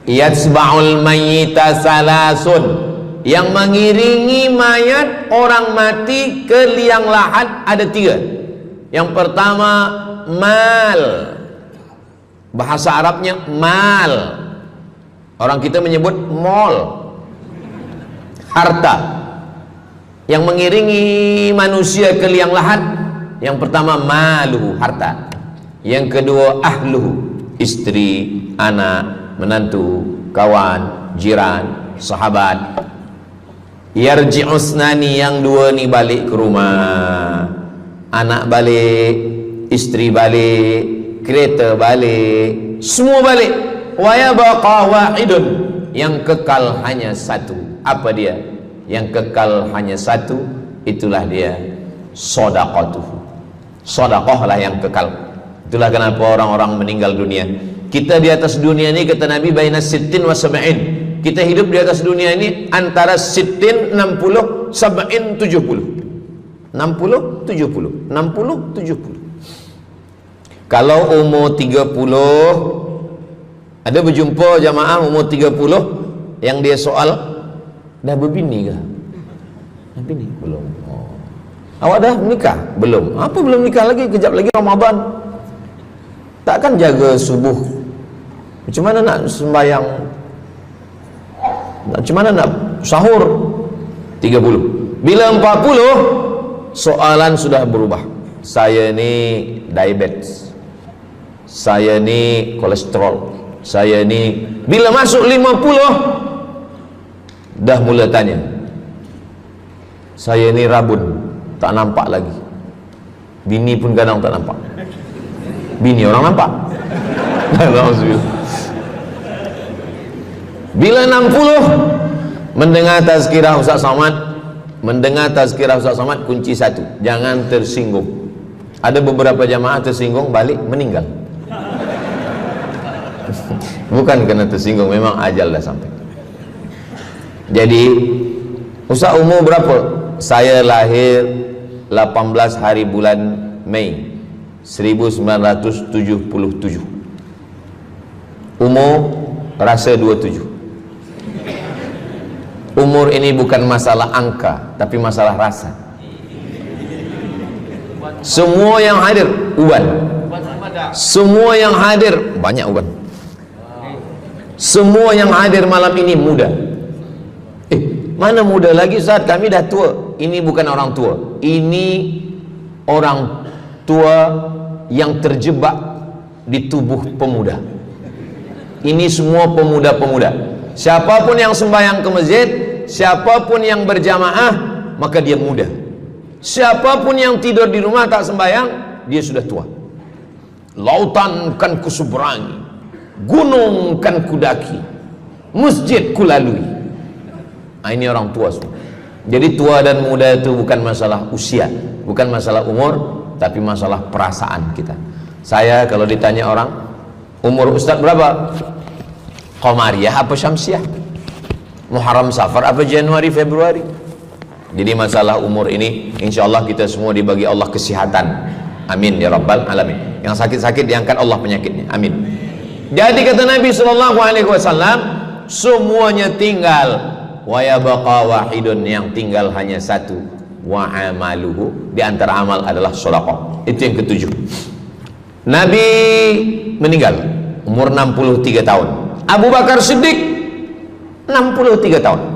yatsba'ul mayyita salasun, yang mengiringi mayat orang mati ke liang lahat ada tiga. Yang pertama mal, bahasa Arabnya mal, orang kita menyebut mall, harta. Yang mengiringi manusia ke liang lahat, yang pertama maluhu, harta. Yang kedua ahluhu, istri, anak, menantu, kawan, jiran, sahabat. Yarji'usnani, yang dua ni balik ke rumah, anak balik, istri balik, kereta balik, semua balik. Wa yabqa wahidun, yang kekal hanya satu. Apa dia? Yang kekal hanya satu, itulah dia sedekatuhu. Sedekahlah yang kekal. Itulah kenapa orang-orang meninggal dunia. Kita di atas dunia ini, kata Nabi, baina sittin wa sab'in. Kita hidup di atas dunia ini antara sittin, 60, sab'in, 70. 60, 70, 60, 70. Kalau umur 30, ada berjumpa jamaah umur 30 yang dia soal, dah berbini ke? Nabi ni belum. Oh. Awak dah menikah? Belum. Apa belum nikah lagi? Kejap lagi Ramadan. Takkan jaga subuh? Macam mana nak sembahyang? Macam mana nak sahur? 30. Bila 40, soalan sudah berubah. Saya ni diabetes, saya ni kolesterol, saya ni. Bila masuk 50, dah mula tanya, saya ni rabun, tak nampak lagi. Bini pun kadang tak nampak. Bini orang nampak. Bila 60, mendengar tazkirah Ustaz Somad, kunci satu, jangan tersinggung. Ada beberapa jamaah tersinggung, balik meninggal. Bukan kerana tersinggung, memang ajal dah sampai. Jadi Ustaz umur berapa? Saya lahir 18 hari bulan Mei 1977. Umur rasa 27. Umur ini bukan masalah angka, tapi masalah rasa. Semua yang hadir uban, semua yang hadir banyak uban, semua yang hadir malam ini muda. Mana muda lagi Ustaz? Kami dah tua. Ini bukan orang tua, ini orang tua yang terjebak di tubuh pemuda. Ini semua pemuda-pemuda. Siapapun yang sembahyang ke masjid, siapapun yang berjamaah, maka dia muda. Siapapun yang tidur di rumah tak sembahyang, dia sudah tua. Lautan kan kuseberangi, gunung kan kudaki, masjid kulalui. Ini orang tua semua. Jadi tua dan muda itu bukan masalah usia, bukan masalah umur, tapi masalah perasaan kita. Saya kalau ditanya orang, umur Ustaz berapa? Qamariyah apa Syamsiah? Muharram Safar apa Januari Februari? Jadi masalah umur ini insyaallah kita semua dibagi Allah kesihatan. Amin ya rabbal alamin. Yang sakit-sakit diangkat Allah penyakitnya. Amin. Jadi kata Nabi sallallahu alaihi wasallam, semuanya tinggal, wa yabqa wahidun, yang tinggal hanya satu, wa amaluhu, di antara amal adalah sedekah. Itu yang ketujuh. Nabi meninggal umur 63 tahun. Abu Bakar Siddiq 63 tahun.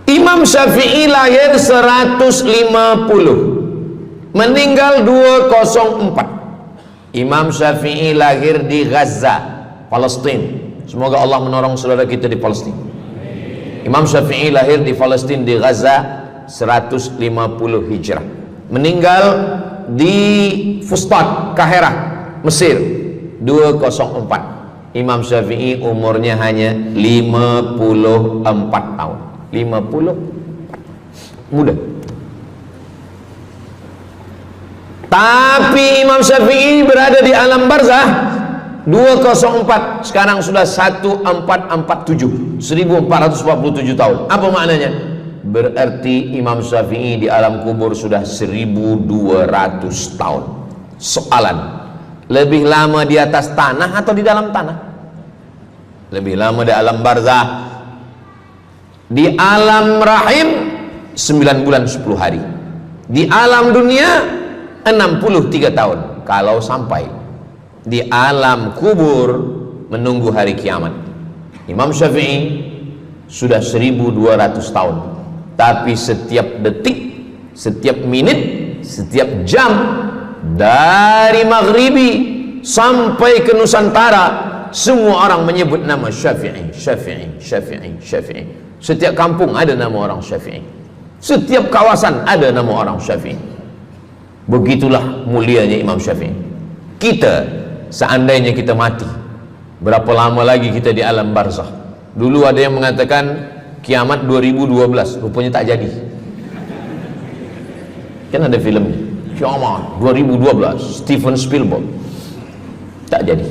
Imam Syafi'i lahir 150, meninggal 204. Imam Syafi'i lahir di Gaza, Palestina. Semoga Allah menolong saudara kita di Palestina. Imam Syafi'i lahir di Palestina, di Gaza 150 Hijrah. Meninggal di Fustat, Kahirah, Mesir 204. Imam Syafi'i umurnya hanya 54 tahun. 50, muda. Tapi Imam Syafi'i berada di alam barzah 204, sekarang sudah 1447, 1447 tahun. Apa maknanya? Berarti Imam Syafi'i di alam kubur sudah 1200 tahun. Soalan, lebih lama di atas tanah atau di dalam tanah? Lebih lama di alam barzah. Di alam rahim 9 bulan 10 hari. Di alam dunia 63 tahun kalau sampai. Di alam kubur menunggu hari kiamat. Imam Syafi'i sudah 1200 tahun. Tapi setiap detik, setiap menit, setiap jam, dari maghribi sampai ke Nusantara, semua orang menyebut nama Syafi'i, Syafi'i, Syafi'i, Syafi'i. Setiap kampung ada nama orang Syafi'i, setiap kawasan ada nama orang Syafi'i. Begitulah mulianya Imam Syafi'i. Kita, seandainya kita mati, berapa lama lagi kita di alam barzah? Dulu ada yang mengatakan kiamat 2012, rupanya tak jadi. Kan ada filmnya, kiamat 2012, Steven Spielberg. Tak jadi.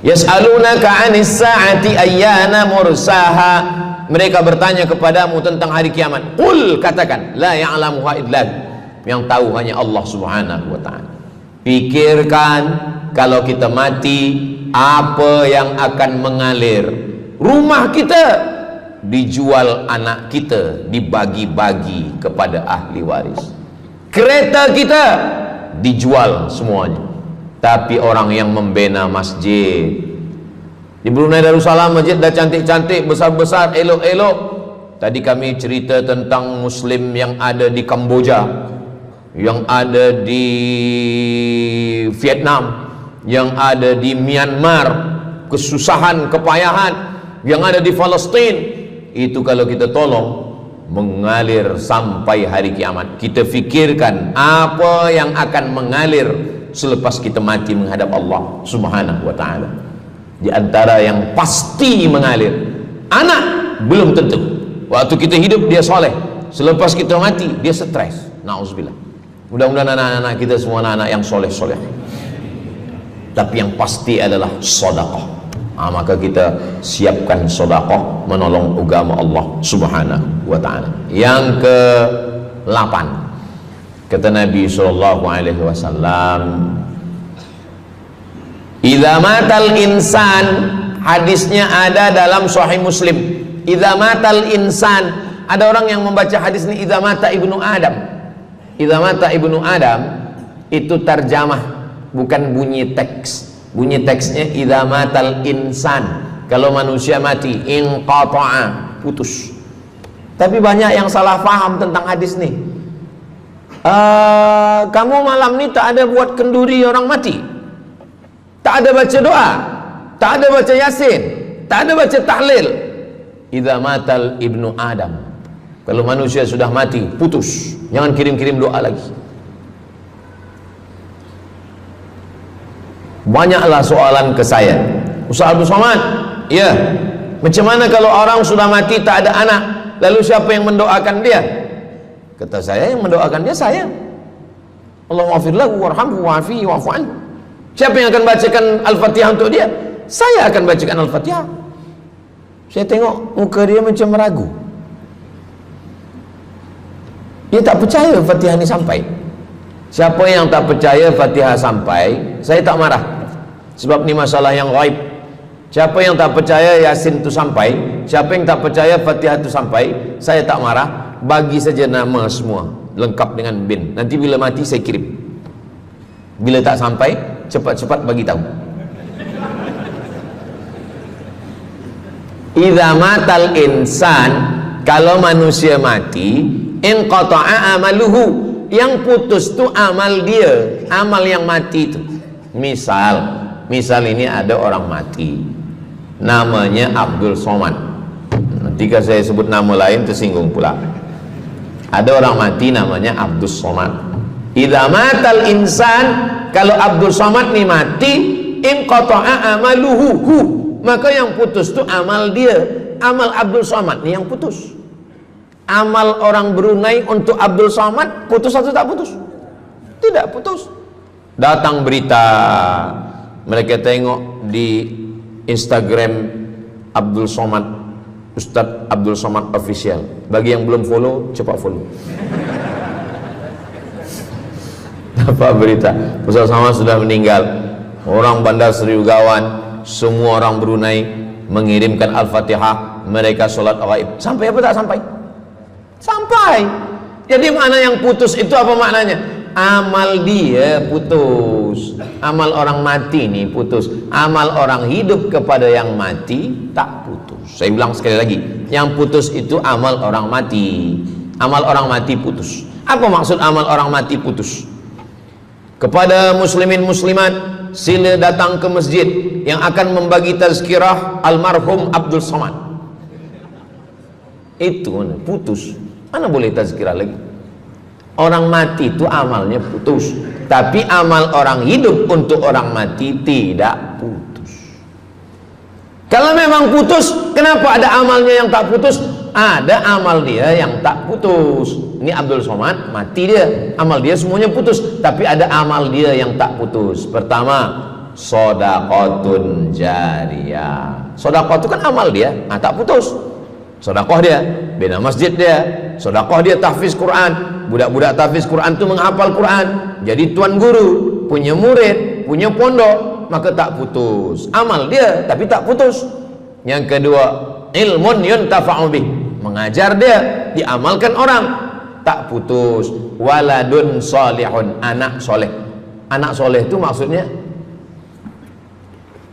Yas'alunaka 'anis sa'ati ayyana mursaha. Mereka bertanya kepadamu tentang hari kiamat. Qul, katakan, la ya'lamuha illa, yang tahu hanya Allah Subhanahu wa ta'ala. Pikirkan, kalau kita mati, apa yang akan mengalir? Rumah kita dijual anak kita, dibagi-bagi kepada ahli waris. Kereta kita dijual semuanya. Tapi orang yang membina masjid di Brunei Darussalam, masjid dah cantik-cantik, besar-besar, elok-elok. Tadi kami cerita tentang Muslim yang ada di Kamboja, yang ada di Vietnam, yang ada di Myanmar, kesusahan, kepayahan, yang ada di Palestin. Itu kalau kita tolong, mengalir sampai hari kiamat. Kita fikirkan apa yang akan mengalir selepas kita mati menghadap Allah Subhanahu wa ta'ala. Di antara yang pasti mengalir, anak belum tentu. Waktu kita hidup dia soleh, selepas kita mati dia stres. Na'udzubillah. Mudah-mudahan anak-anak kita semua anak-anak yang soleh-soleh. Tapi yang pasti adalah sedekah. Maka kita siapkan sedekah menolong agama Allah Subhanahu wa ta'ala. Yang ke-8, kata Nabi sallallahu alaihi wasallam, idza matal insan, hadisnya ada dalam Sahih Muslim. Idza matal insan, ada orang yang membaca hadis ini idza mata ibnu Adam. Idza mata ibnu Adam itu terjemah, bukan bunyi teks. Bunyi teksnya idza matal insan, kalau manusia mati, inqata'a, putus. Tapi banyak yang salah faham tentang hadis nih. Kamu malam ni tak ada buat kenduri orang mati, tak ada baca doa, tak ada baca yasin, tak ada baca tahlil. Idza matal ibnu Adam, kalau manusia sudah mati, putus. Jangan kirim-kirim doa lagi. Banyaklah soalan ke saya, Ustaz Abdul Somad, ya, macam mana kalau orang sudah mati tak ada anak, lalu siapa yang mendoakan dia? Kata saya, yang mendoakan dia saya. Allahumma ighfir lahu warhamhu wa'afihi wa'fu anhu. Siapa yang akan bacakan Al-Fatihah untuk dia? Saya akan bacakan Al-Fatihah. Saya tengok muka dia macam meragu, dia tak percaya Fatihah ini sampai. Siapa yang tak percaya Fatihah sampai, saya tak marah, sebab ni masalah yang gaib. Siapa yang tak percaya Yasin itu sampai, siapa yang tak percaya Fatihah itu sampai, saya tak marah. Bagi saja nama semua lengkap dengan bin. Nanti bila mati saya kirim. Bila tak sampai, cepat-cepat bagi tahu. Idza matal insan, kalau manusia mati, inqata'a amaluhu, yang putus tu amal dia, amal yang mati itu. Misal ini ada orang mati, namanya Abdul Somad. Ketika saya sebut nama lain tersinggung pula. Ada orang mati namanya Abdul Somad. Idza matal insan, kalau Abdul Somad ni mati, inqata'a amaluhu, maka yang putus tu amal dia. Amal Abdul Somad ni yang putus. Amal orang Brunei untuk Abdul Somad putus atau tak putus? Tidak putus. Datang berita, mereka tengok di Instagram Abdul Somad, Ustadz Abdul Somad Official. Bagi yang belum follow, cepat follow. Dapat berita Ustadz Somad sudah meninggal. Orang Bandar Seri Begawan, semua orang Brunei mengirimkan Al-Fatihah, mereka sholat gaib. Sampai apa tak sampai? Sampai. Jadi mana yang putus itu apa maknanya? Amal dia putus, amal orang mati ini putus. Amal orang hidup kepada yang mati tak putus. Saya bilang sekali lagi, yang putus itu amal orang mati. Amal orang mati putus. Apa maksud amal orang mati putus? Kepada muslimin muslimat, sila datang ke masjid yang akan membagi tazkirah almarhum Abdul Somad. Itu mana putus, mana boleh tazkirah lagi. Orang mati itu amalnya putus, tapi amal orang hidup untuk orang mati tidak putus. Kalau memang putus, kenapa ada amalnya yang tak putus? Ada amal dia yang tak putus. Ini Abdul Somad mati dia, amal dia semuanya putus, tapi ada amal dia yang tak putus. Pertama, shadaqatun jariyah. Sedekah itu kan amal dia, tak putus. Sedekah dia bina masjid dia, sedekah dia tahfiz Quran. Budak-budak tahfiz Quran itu menghafal Quran, jadi tuan guru, punya murid, punya pondok, maka tak putus. Amal dia tapi tak putus. Yang kedua, ilmun yuntafa'u bih, mengajar dia, diamalkan orang, tak putus. Waladun solihun, anak soleh. Anak soleh itu maksudnya,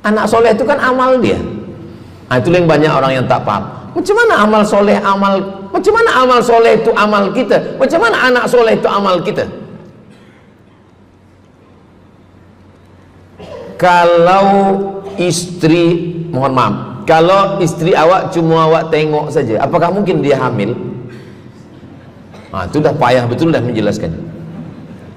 anak soleh itu kan amal dia. Nah, itu yang banyak orang yang tak paham. Macam mana amal soleh, macam mana amal soleh itu amal kita? Macam mana anak soleh itu amal kita? Kalau istri, mohon maaf, kalau istri awak cuma awak tengok saja, apakah mungkin dia hamil? Nah, itu dah payah betul dah menjelaskan.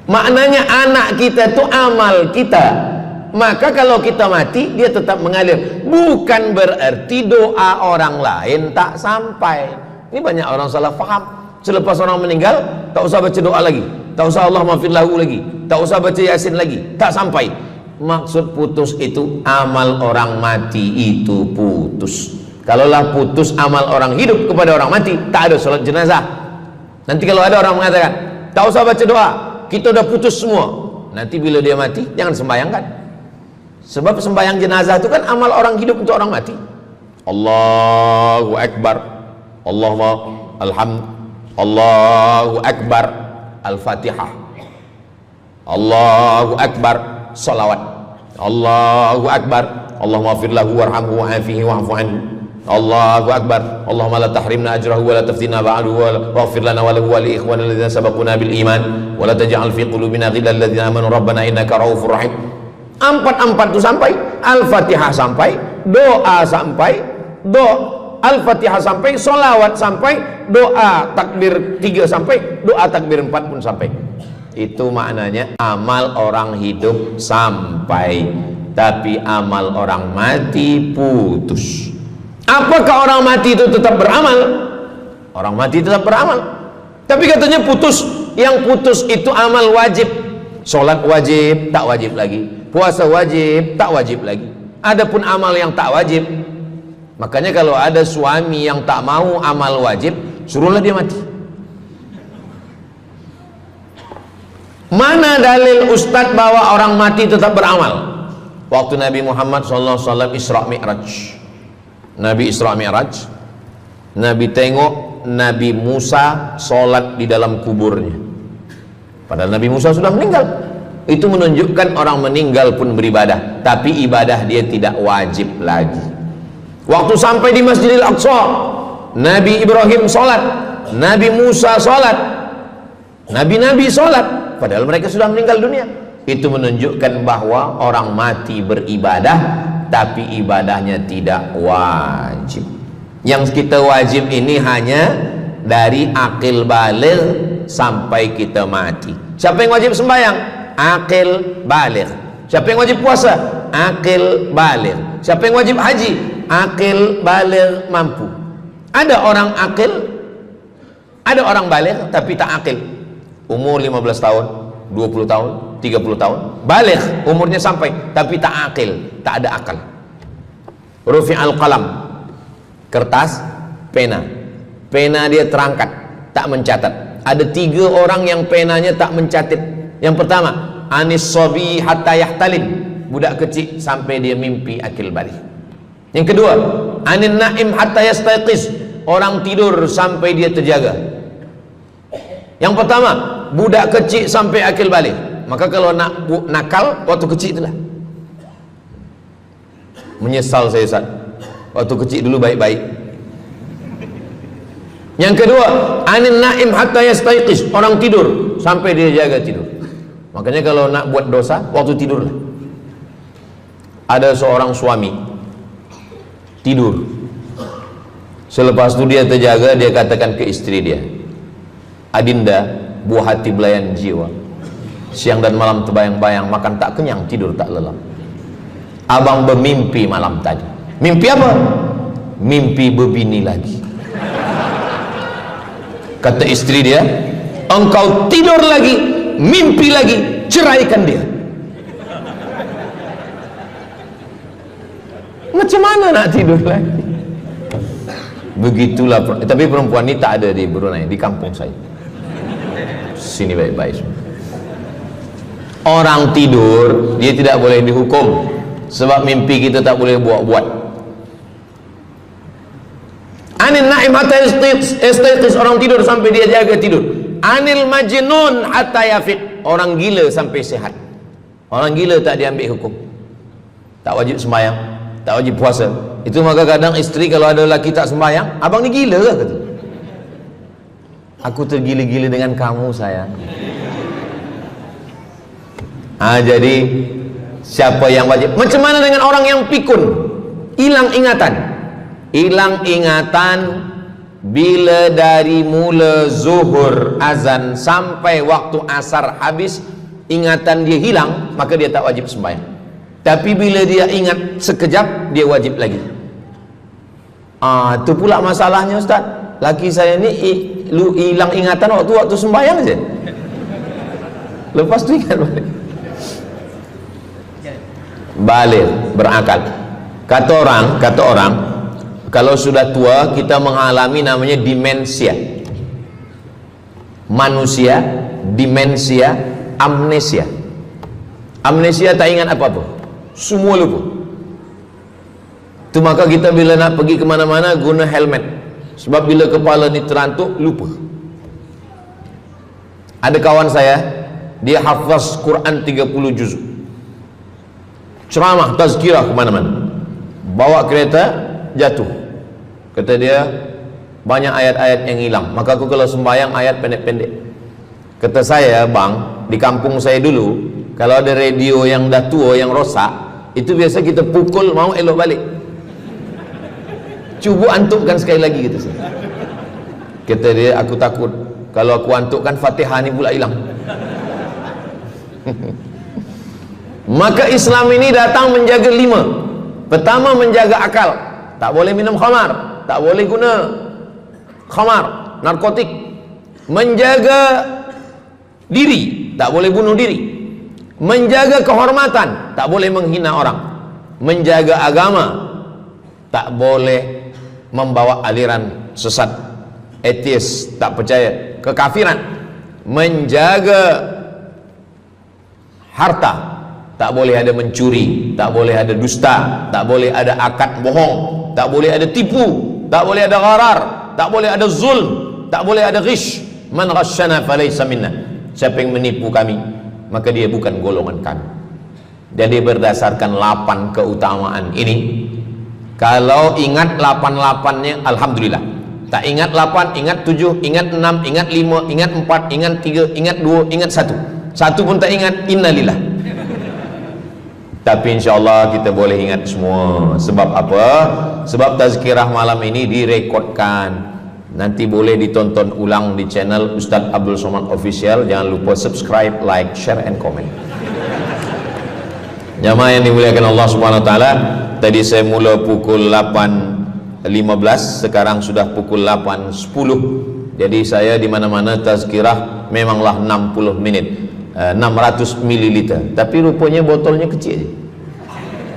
Maknanya anak kita itu amal kita. Maka kalau kita mati, dia tetap mengalir. Bukan berarti doa orang lain tak sampai. Ini banyak orang salah faham. Selepas orang meninggal, tak usah baca doa lagi, tak usah Allah maafir lahu lagi, tak usah baca Yasin lagi, tak sampai. Maksud putus itu amal orang mati itu putus. Kalaulah putus amal orang hidup kepada orang mati, tak ada salat jenazah. Nanti kalau ada orang mengatakan tak usah baca doa, kita udah putus semua, nanti bila dia mati jangan sembayangkan. Sebab sembayang jenazah itu kan amal orang hidup untuk orang mati. Allahu Akbar, Allahumma alhamd, Allahu Akbar, Al-Fatihah, Allahu Akbar, salawat, Allahu Akbar, Allahumma maghfir lahu warhamhu wa'afihi wa'fu anhu, Allahu Akbar, Allahumma la tahrimna ajrahu wa la taftina ba'dahu wa waghfir lana wa lahu wa li ikhwana alladhina sabaquna bil iman wa la taj'al fi qulubina ghillan lil ladzina amanu rabbana innaka ra'ufur rahim. Empat itu sampai, Al-Fatihah sampai, doa sampai, Al-Fatihah sampai, solawat sampai, doa takbir 3 sampai, doa takbir 4 pun sampai. Itu maknanya amal orang hidup sampai, tapi amal orang mati putus. Apakah orang mati itu tetap beramal? Orang mati tetap beramal, tapi katanya putus. Yang putus itu amal wajib. Sholat wajib, tak wajib lagi. Puasa wajib, tak wajib lagi. Adapun amal yang tak wajib, makanya kalau ada suami yang tak mau amal wajib, suruhlah dia mati. Mana dalil ustadz bahwa orang mati tetap beramal? Waktu Nabi Muhammad SAW Isra Mi'raj, Nabi Isra Mi'raj, Nabi tengok Nabi Musa sholat di dalam kuburnya, padahal Nabi Musa sudah meninggal. Itu menunjukkan orang meninggal pun beribadah, tapi ibadah dia tidak wajib lagi. Waktu sampai di Masjidil Aqsa, Nabi Ibrahim sholat, Nabi Musa sholat, Nabi-Nabi sholat, padahal mereka sudah meninggal dunia. Itu menunjukkan bahwa orang mati beribadah, tapi ibadahnya tidak wajib. Yang kita wajib ini hanya dari akil baligh sampai kita mati. Siapa yang wajib sembahyang? Akil baligh. Siapa yang wajib puasa? Akil baligh. Siapa yang wajib haji? Akil baligh mampu. Ada orang akil, ada orang baligh tapi tak akil. Umur 15 tahun, 20 tahun, 30 tahun, baligh, umurnya sampai, tapi tak akil, tak ada akal. Rufi'al qalam, kertas, pena. Pena dia terangkat, tak mencatat. Ada 3 orang yang penanya tak mencatat. Yang pertama, anis sobi hatta yahtalim, budak kecil sampai dia mimpi akil balik. Yang kedua, anin naim hatta yastayqiz, orang tidur sampai dia terjaga. Yang pertama, budak kecil sampai akil balik. Maka kalau nak nakal waktu kecil itulah. Menyesal saya Ustaz, waktu kecil dulu baik-baik. Yang kedua, anin naim hatta yastayqiz, orang tidur sampai dia jaga tidur. Makanya kalau nak buat dosa waktu tidur. Ada seorang suami tidur, selepas itu dia terjaga, dia katakan ke istri dia, Adinda, buah hati belayan jiwa, siang dan malam terbayang-bayang, makan tak kenyang, tidur tak lelap. Abang bermimpi malam tadi. Mimpi apa? Mimpi berbini lagi. Kata istri dia, engkau tidur lagi, mimpi lagi, ceraikan dia. Macam mana nak tidur lagi? Begitulah. Tapi perempuan ini tak ada di Brunei, di kampung saya. Sini baik-baik. Orang tidur dia tidak boleh dihukum, sebab mimpi kita tak boleh buat-buat. Anil naim hatta yastayqis, orang tidur sampai dia jaga tidur. Anil majnun hatta yafiq, orang gila sampai sehat. Orang gila tak diambil hukum, tak wajib sembahyang, tak wajib puasa. Itu maka kadang isteri kalau ada lelaki tak sembahyang, abang ni gila ke? Kata, aku tergila-gila dengan kamu sayang. Jadi siapa yang wajib? Macam mana dengan orang yang pikun, hilang ingatan? Hilang ingatan bila dari mula zuhur azan sampai waktu asar habis, ingatan dia hilang, maka dia tak wajib sembahyang. Tapi bila dia ingat sekejap, dia wajib lagi. Itu pula masalahnya Ustaz. Laki saya ni hilang ingatan waktu sembahyang je. Lepas tu ingat balik berakal. Kata orang kalau sudah tua kita mengalami namanya demensia. Manusia demensia, amnesia. Amnesia tak ingat apa-apa, semua lupa. Itu maka kita bila nak pergi ke mana-mana guna helmet, sebab bila kepala ni terantuk lupa. Ada kawan saya, dia hafaz Quran 30 juz, ceramah tazkirah ke mana-mana, bawa kereta jatuh. Kata dia banyak ayat-ayat yang hilang, maka aku kalau sembahyang ayat pendek-pendek. Kata saya, bang, di kampung saya dulu kalau ada radio yang dah tua yang rosak, itu biasa kita pukul mau elok balik. Cuba antukkan sekali lagi, kata saya. Kata dia, aku takut kalau aku antukkan Fatihah ni pula hilang. Maka Islam ini datang menjaga 5. Pertama, menjaga akal. Tak boleh minum khamar, tak boleh guna khamar, narkotik. Menjaga diri, tak boleh bunuh diri. Menjaga kehormatan, tak boleh menghina orang. Menjaga agama, tak boleh membawa aliran sesat, ateis, tak percaya, kekafiran. Menjaga harta, tak boleh ada mencuri, tak boleh ada dusta, tak boleh ada akad bohong, tak boleh ada tipu, tak boleh ada gharar, tak boleh ada zulm, tak boleh ada ghish. Man ghasyana falaysa minna, siapa yang menipu kami maka dia bukan golongan kami. Jadi berdasarkan 8 keutamaan ini, kalau ingat 8-8-nya alhamdulillah. Tak ingat 8, ingat 7, ingat 6, ingat 5, ingat 4, ingat 3, ingat 2, ingat 1. Satu pun tak ingat, innalillah. Tapi insyaAllah kita boleh ingat semua. Sebab apa? Sebab tazkirah malam ini direkodkan. Nanti boleh ditonton ulang di channel Ustaz Abdul Somad Official. Jangan lupa subscribe, like, share, and comment. Jamaah yang dimuliakan Allah Subhanahu Wa Taala, tadi saya mula pukul 8.15, sekarang sudah pukul 8.10. Jadi saya di mana-mana tazkirah memanglah 60 menit, 600 ml. Tapi rupanya botolnya kecil je.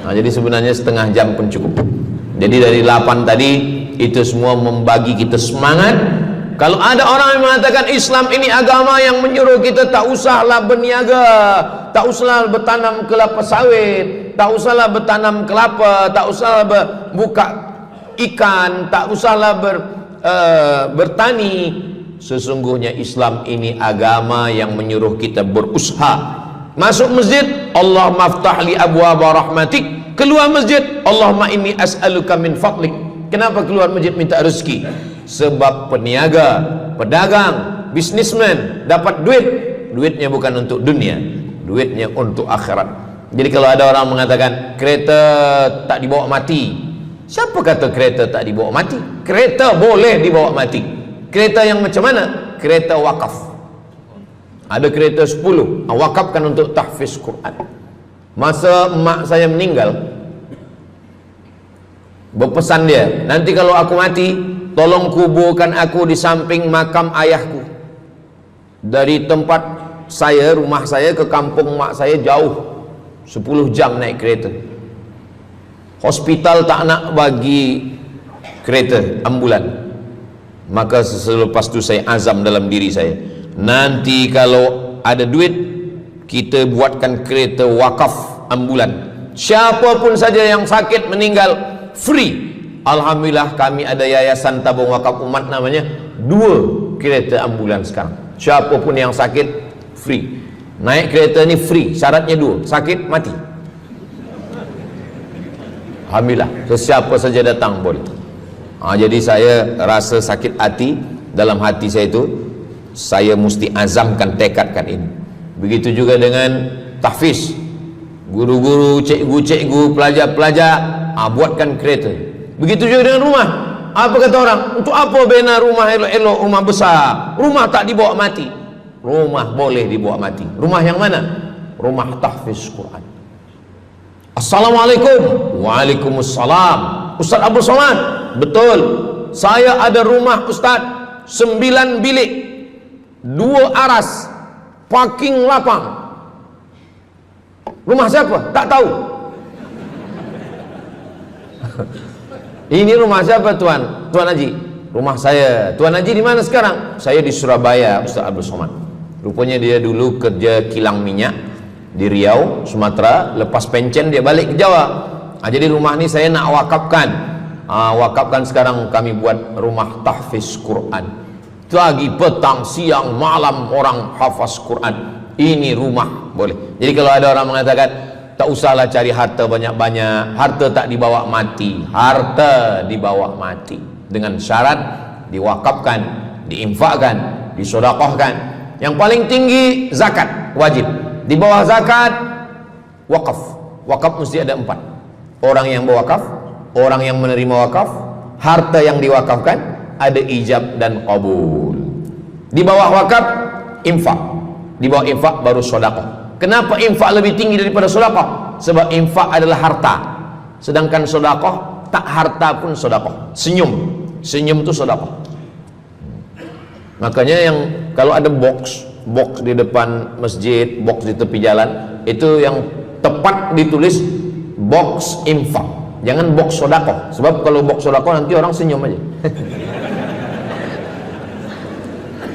Jadi sebenarnya setengah jam pun cukup. Jadi dari 8 tadi itu semua membagi kita semangat. Kalau ada orang yang mengatakan Islam ini agama yang menyuruh kita tak usahlah berniaga, tak usahlah bertanam kelapa sawit, tak usahlah bertanam kelapa, tak usahlah buka ikan, tak usahlah bertani. Sesungguhnya Islam ini agama yang menyuruh kita berusaha. Masuk masjid, Allahumma aftah li abwaaba rahmatik. Keluar masjid, Allahumma inni as'aluka min fadlik. Kenapa keluar masjid minta rezeki? Sebab peniaga, pedagang, bisnismen dapat duit. Duitnya bukan untuk dunia, duitnya untuk akhirat. Jadi kalau ada orang mengatakan kereta tak dibawa mati, siapa kata kereta tak dibawa mati? Kereta boleh dibawa mati. Kereta yang macam mana? Kereta wakaf. Ada kereta 10, wakafkan untuk tahfiz Quran. Masa mak saya meninggal, berpesan dia, nanti kalau aku mati, tolong kuburkan aku di samping makam ayahku. Dari tempat saya, rumah saya ke kampung mak saya jauh, 10 jam naik kereta. Hospital tak nak bagi kereta ambulan. Maka selepas itu saya azam dalam diri saya, nanti kalau ada duit, kita buatkan kereta wakaf ambulan. Siapapun saja yang sakit meninggal, free, Alhamdulillah kami ada yayasan tabung wakaf umat namanya, 2 kereta ambulans sekarang. Siapapun yang sakit free. Naik kereta ni free, syaratnya 2, sakit mati. Alhamdulillah, sesiapa saja datang boleh. Jadi saya rasa sakit hati, dalam hati saya itu saya mesti azamkan, tekadkan ini. Begitu juga dengan tahfiz, guru-guru, cikgu-cikgu, pelajar-pelajar, buatkan kereta. Begitu juga dengan rumah. Apa kata orang? Untuk apa bina rumah elok-elok, rumah besar? Rumah tak dibawa mati. Rumah boleh dibawa mati. Rumah yang mana? Rumah tahfiz Quran. Assalamualaikum. Waalaikumsalam. Ustaz Abdul Somad, betul, saya ada rumah Ustaz, 9 bilik, 2 aras, parking lapang. Rumah siapa? Tak tahu. Ini rumah siapa Tuan? Tuan Haji. Rumah saya. Tuan Haji di mana sekarang? Saya di Surabaya, Ustaz Abdul Somad. Rupanya dia dulu kerja kilang minyak di Riau, Sumatera. Lepas pencen dia balik ke Jawa. Jadi rumah ni saya nak wakafkan. Wakafkan sekarang kami buat rumah tahfiz Quran. Pagi, petang, siang, malam orang hafaz Quran. Ini rumah boleh. Jadi kalau ada orang mengatakan tak usahlah cari harta banyak-banyak, harta tak dibawa mati. Harta dibawa mati dengan syarat diwakafkan, diinfakkan, disedekahkan. Yang paling tinggi zakat wajib. Di bawah zakat wakaf. Wakaf mesti ada 4. Orang yang berwakaf, orang yang menerima wakaf, harta yang diwakafkan, ada ijab dan qabul. Di bawah wakaf infak. Di bawah infak baru sedekah. Kenapa infak lebih tinggi daripada sedekah? Sebab infak adalah harta, sedangkan sedekah tak harta pun sedekah. Senyum itu sedekah. Makanya yang kalau ada box di depan masjid, box di tepi jalan, itu yang tepat ditulis box infak, jangan box sedekah. Sebab kalau box sedekah nanti orang senyum aja.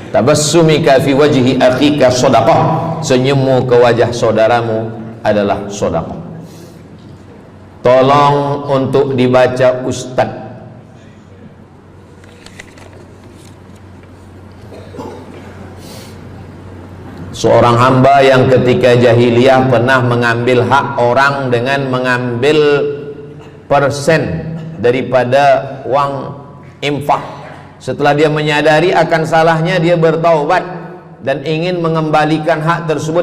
Tabassumika fi wajhi akhika sedekah. Senyummu ke wajah saudaramu adalah sedekah. Tolong untuk dibaca Ustaz. Seorang hamba yang ketika jahiliyah pernah mengambil hak orang dengan mengambil persen daripada uang infak. Setelah dia menyadari akan salahnya, dia bertaubat dan ingin mengembalikan hak tersebut.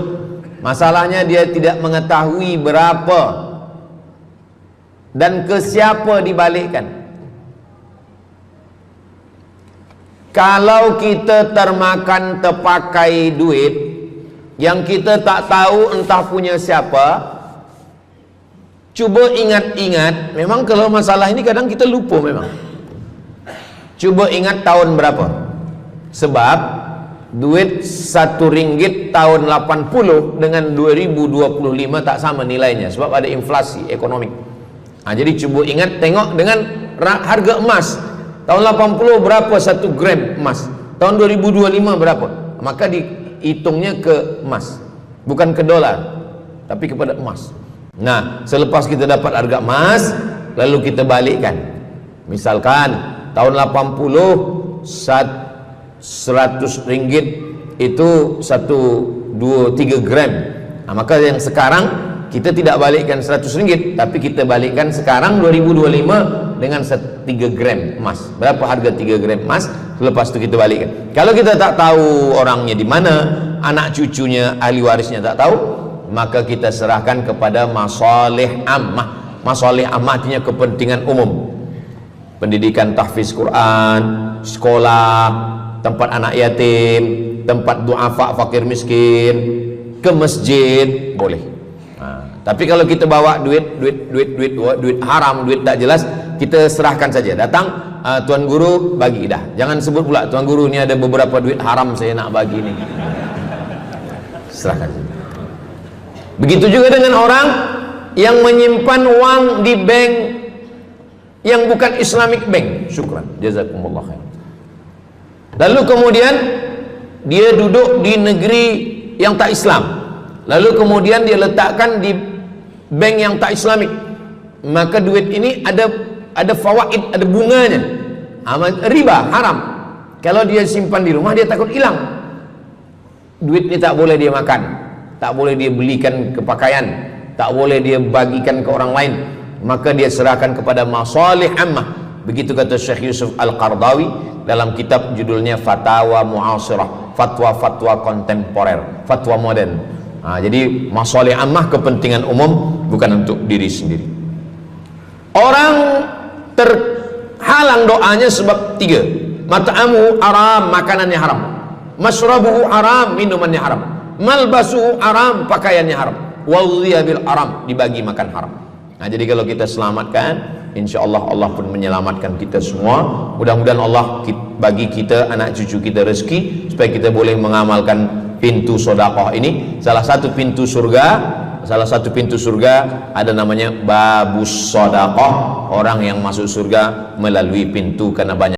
Masalahnya dia tidak mengetahui berapa dan ke siapa dibalikkan. Kalau kita termakan terpakai duit yang kita tak tahu entah punya siapa, cuba ingat-ingat. Memang kalau masalah ini kadang kita lupa memang. Coba ingat tahun berapa. Sebab duit RM1 tahun 80 dengan 2025 tak sama nilainya, sebab ada inflasi ekonomi. Jadi coba ingat, tengok dengan harga emas. Tahun 80 berapa 1 gram emas, tahun 2025 berapa. Maka dihitungnya ke emas, bukan ke dolar, tapi kepada emas. Nah, selepas kita dapat harga emas, lalu kita balikkan. Misalkan tahun 80 100 ringgit itu 3 gram. Maka yang sekarang kita tidak balikkan 100 ringgit, tapi kita balikkan sekarang 2025 dengan 3 gram emas. Berapa harga 3 gram emas? Lepas itu kita balikkan. Kalau kita tak tahu orangnya di mana, anak cucunya, ahli warisnya tak tahu, maka kita serahkan kepada masalih ammah. Masalih ammah artinya kepentingan umum. Pendidikan tahfiz Quran, sekolah, tempat anak yatim, tempat duafa fakir miskin, ke masjid boleh. Tapi kalau kita bawa duit haram, duit tak jelas, kita serahkan saja. Datang, tuan guru bagi dah. Jangan sebut pula tuan guru ni ada beberapa duit haram saya nak bagi ni. Serahkan saja. Begitu juga dengan orang yang menyimpan uang di bank yang bukan Islamic bank. Syukran, jazakumullah khair. Lalu kemudian dia duduk di negeri yang tak Islam, lalu kemudian dia letakkan di bank yang tak Islamik. Maka duit ini ada ada fawaid, ada bunganya. Riba haram. Kalau dia simpan di rumah dia takut hilang. Duit ini tak boleh dia makan, tak boleh dia belikan ke pakaian, tak boleh dia bagikan ke orang lain, maka dia serahkan kepada masalih ammah. Begitu kata Syekh Yusuf Al-Qardawi dalam kitab judulnya Fatawa Mu'asirah, fatwa-fatwa kontemporer, fatwa modern. Jadi masalih ammah, kepentingan umum, bukan untuk diri sendiri. Orang terhalang doanya sebab 3. Mat'amuhu haram, makanannya haram. Masrabuhu haram, minumannya haram. Malbasuhu haram, pakaiannya haram. Wadhiya bil haram, dibagi makan haram. Jadi kalau kita selamatkan, insyaallah Allah pun menyelamatkan kita semua. Mudah-mudahan Allah bagi kita, anak cucu kita rezeki, supaya kita boleh mengamalkan pintu sedekah ini. Salah satu pintu surga ada namanya babus sedekah. Orang yang masuk surga melalui pintu, karena banyak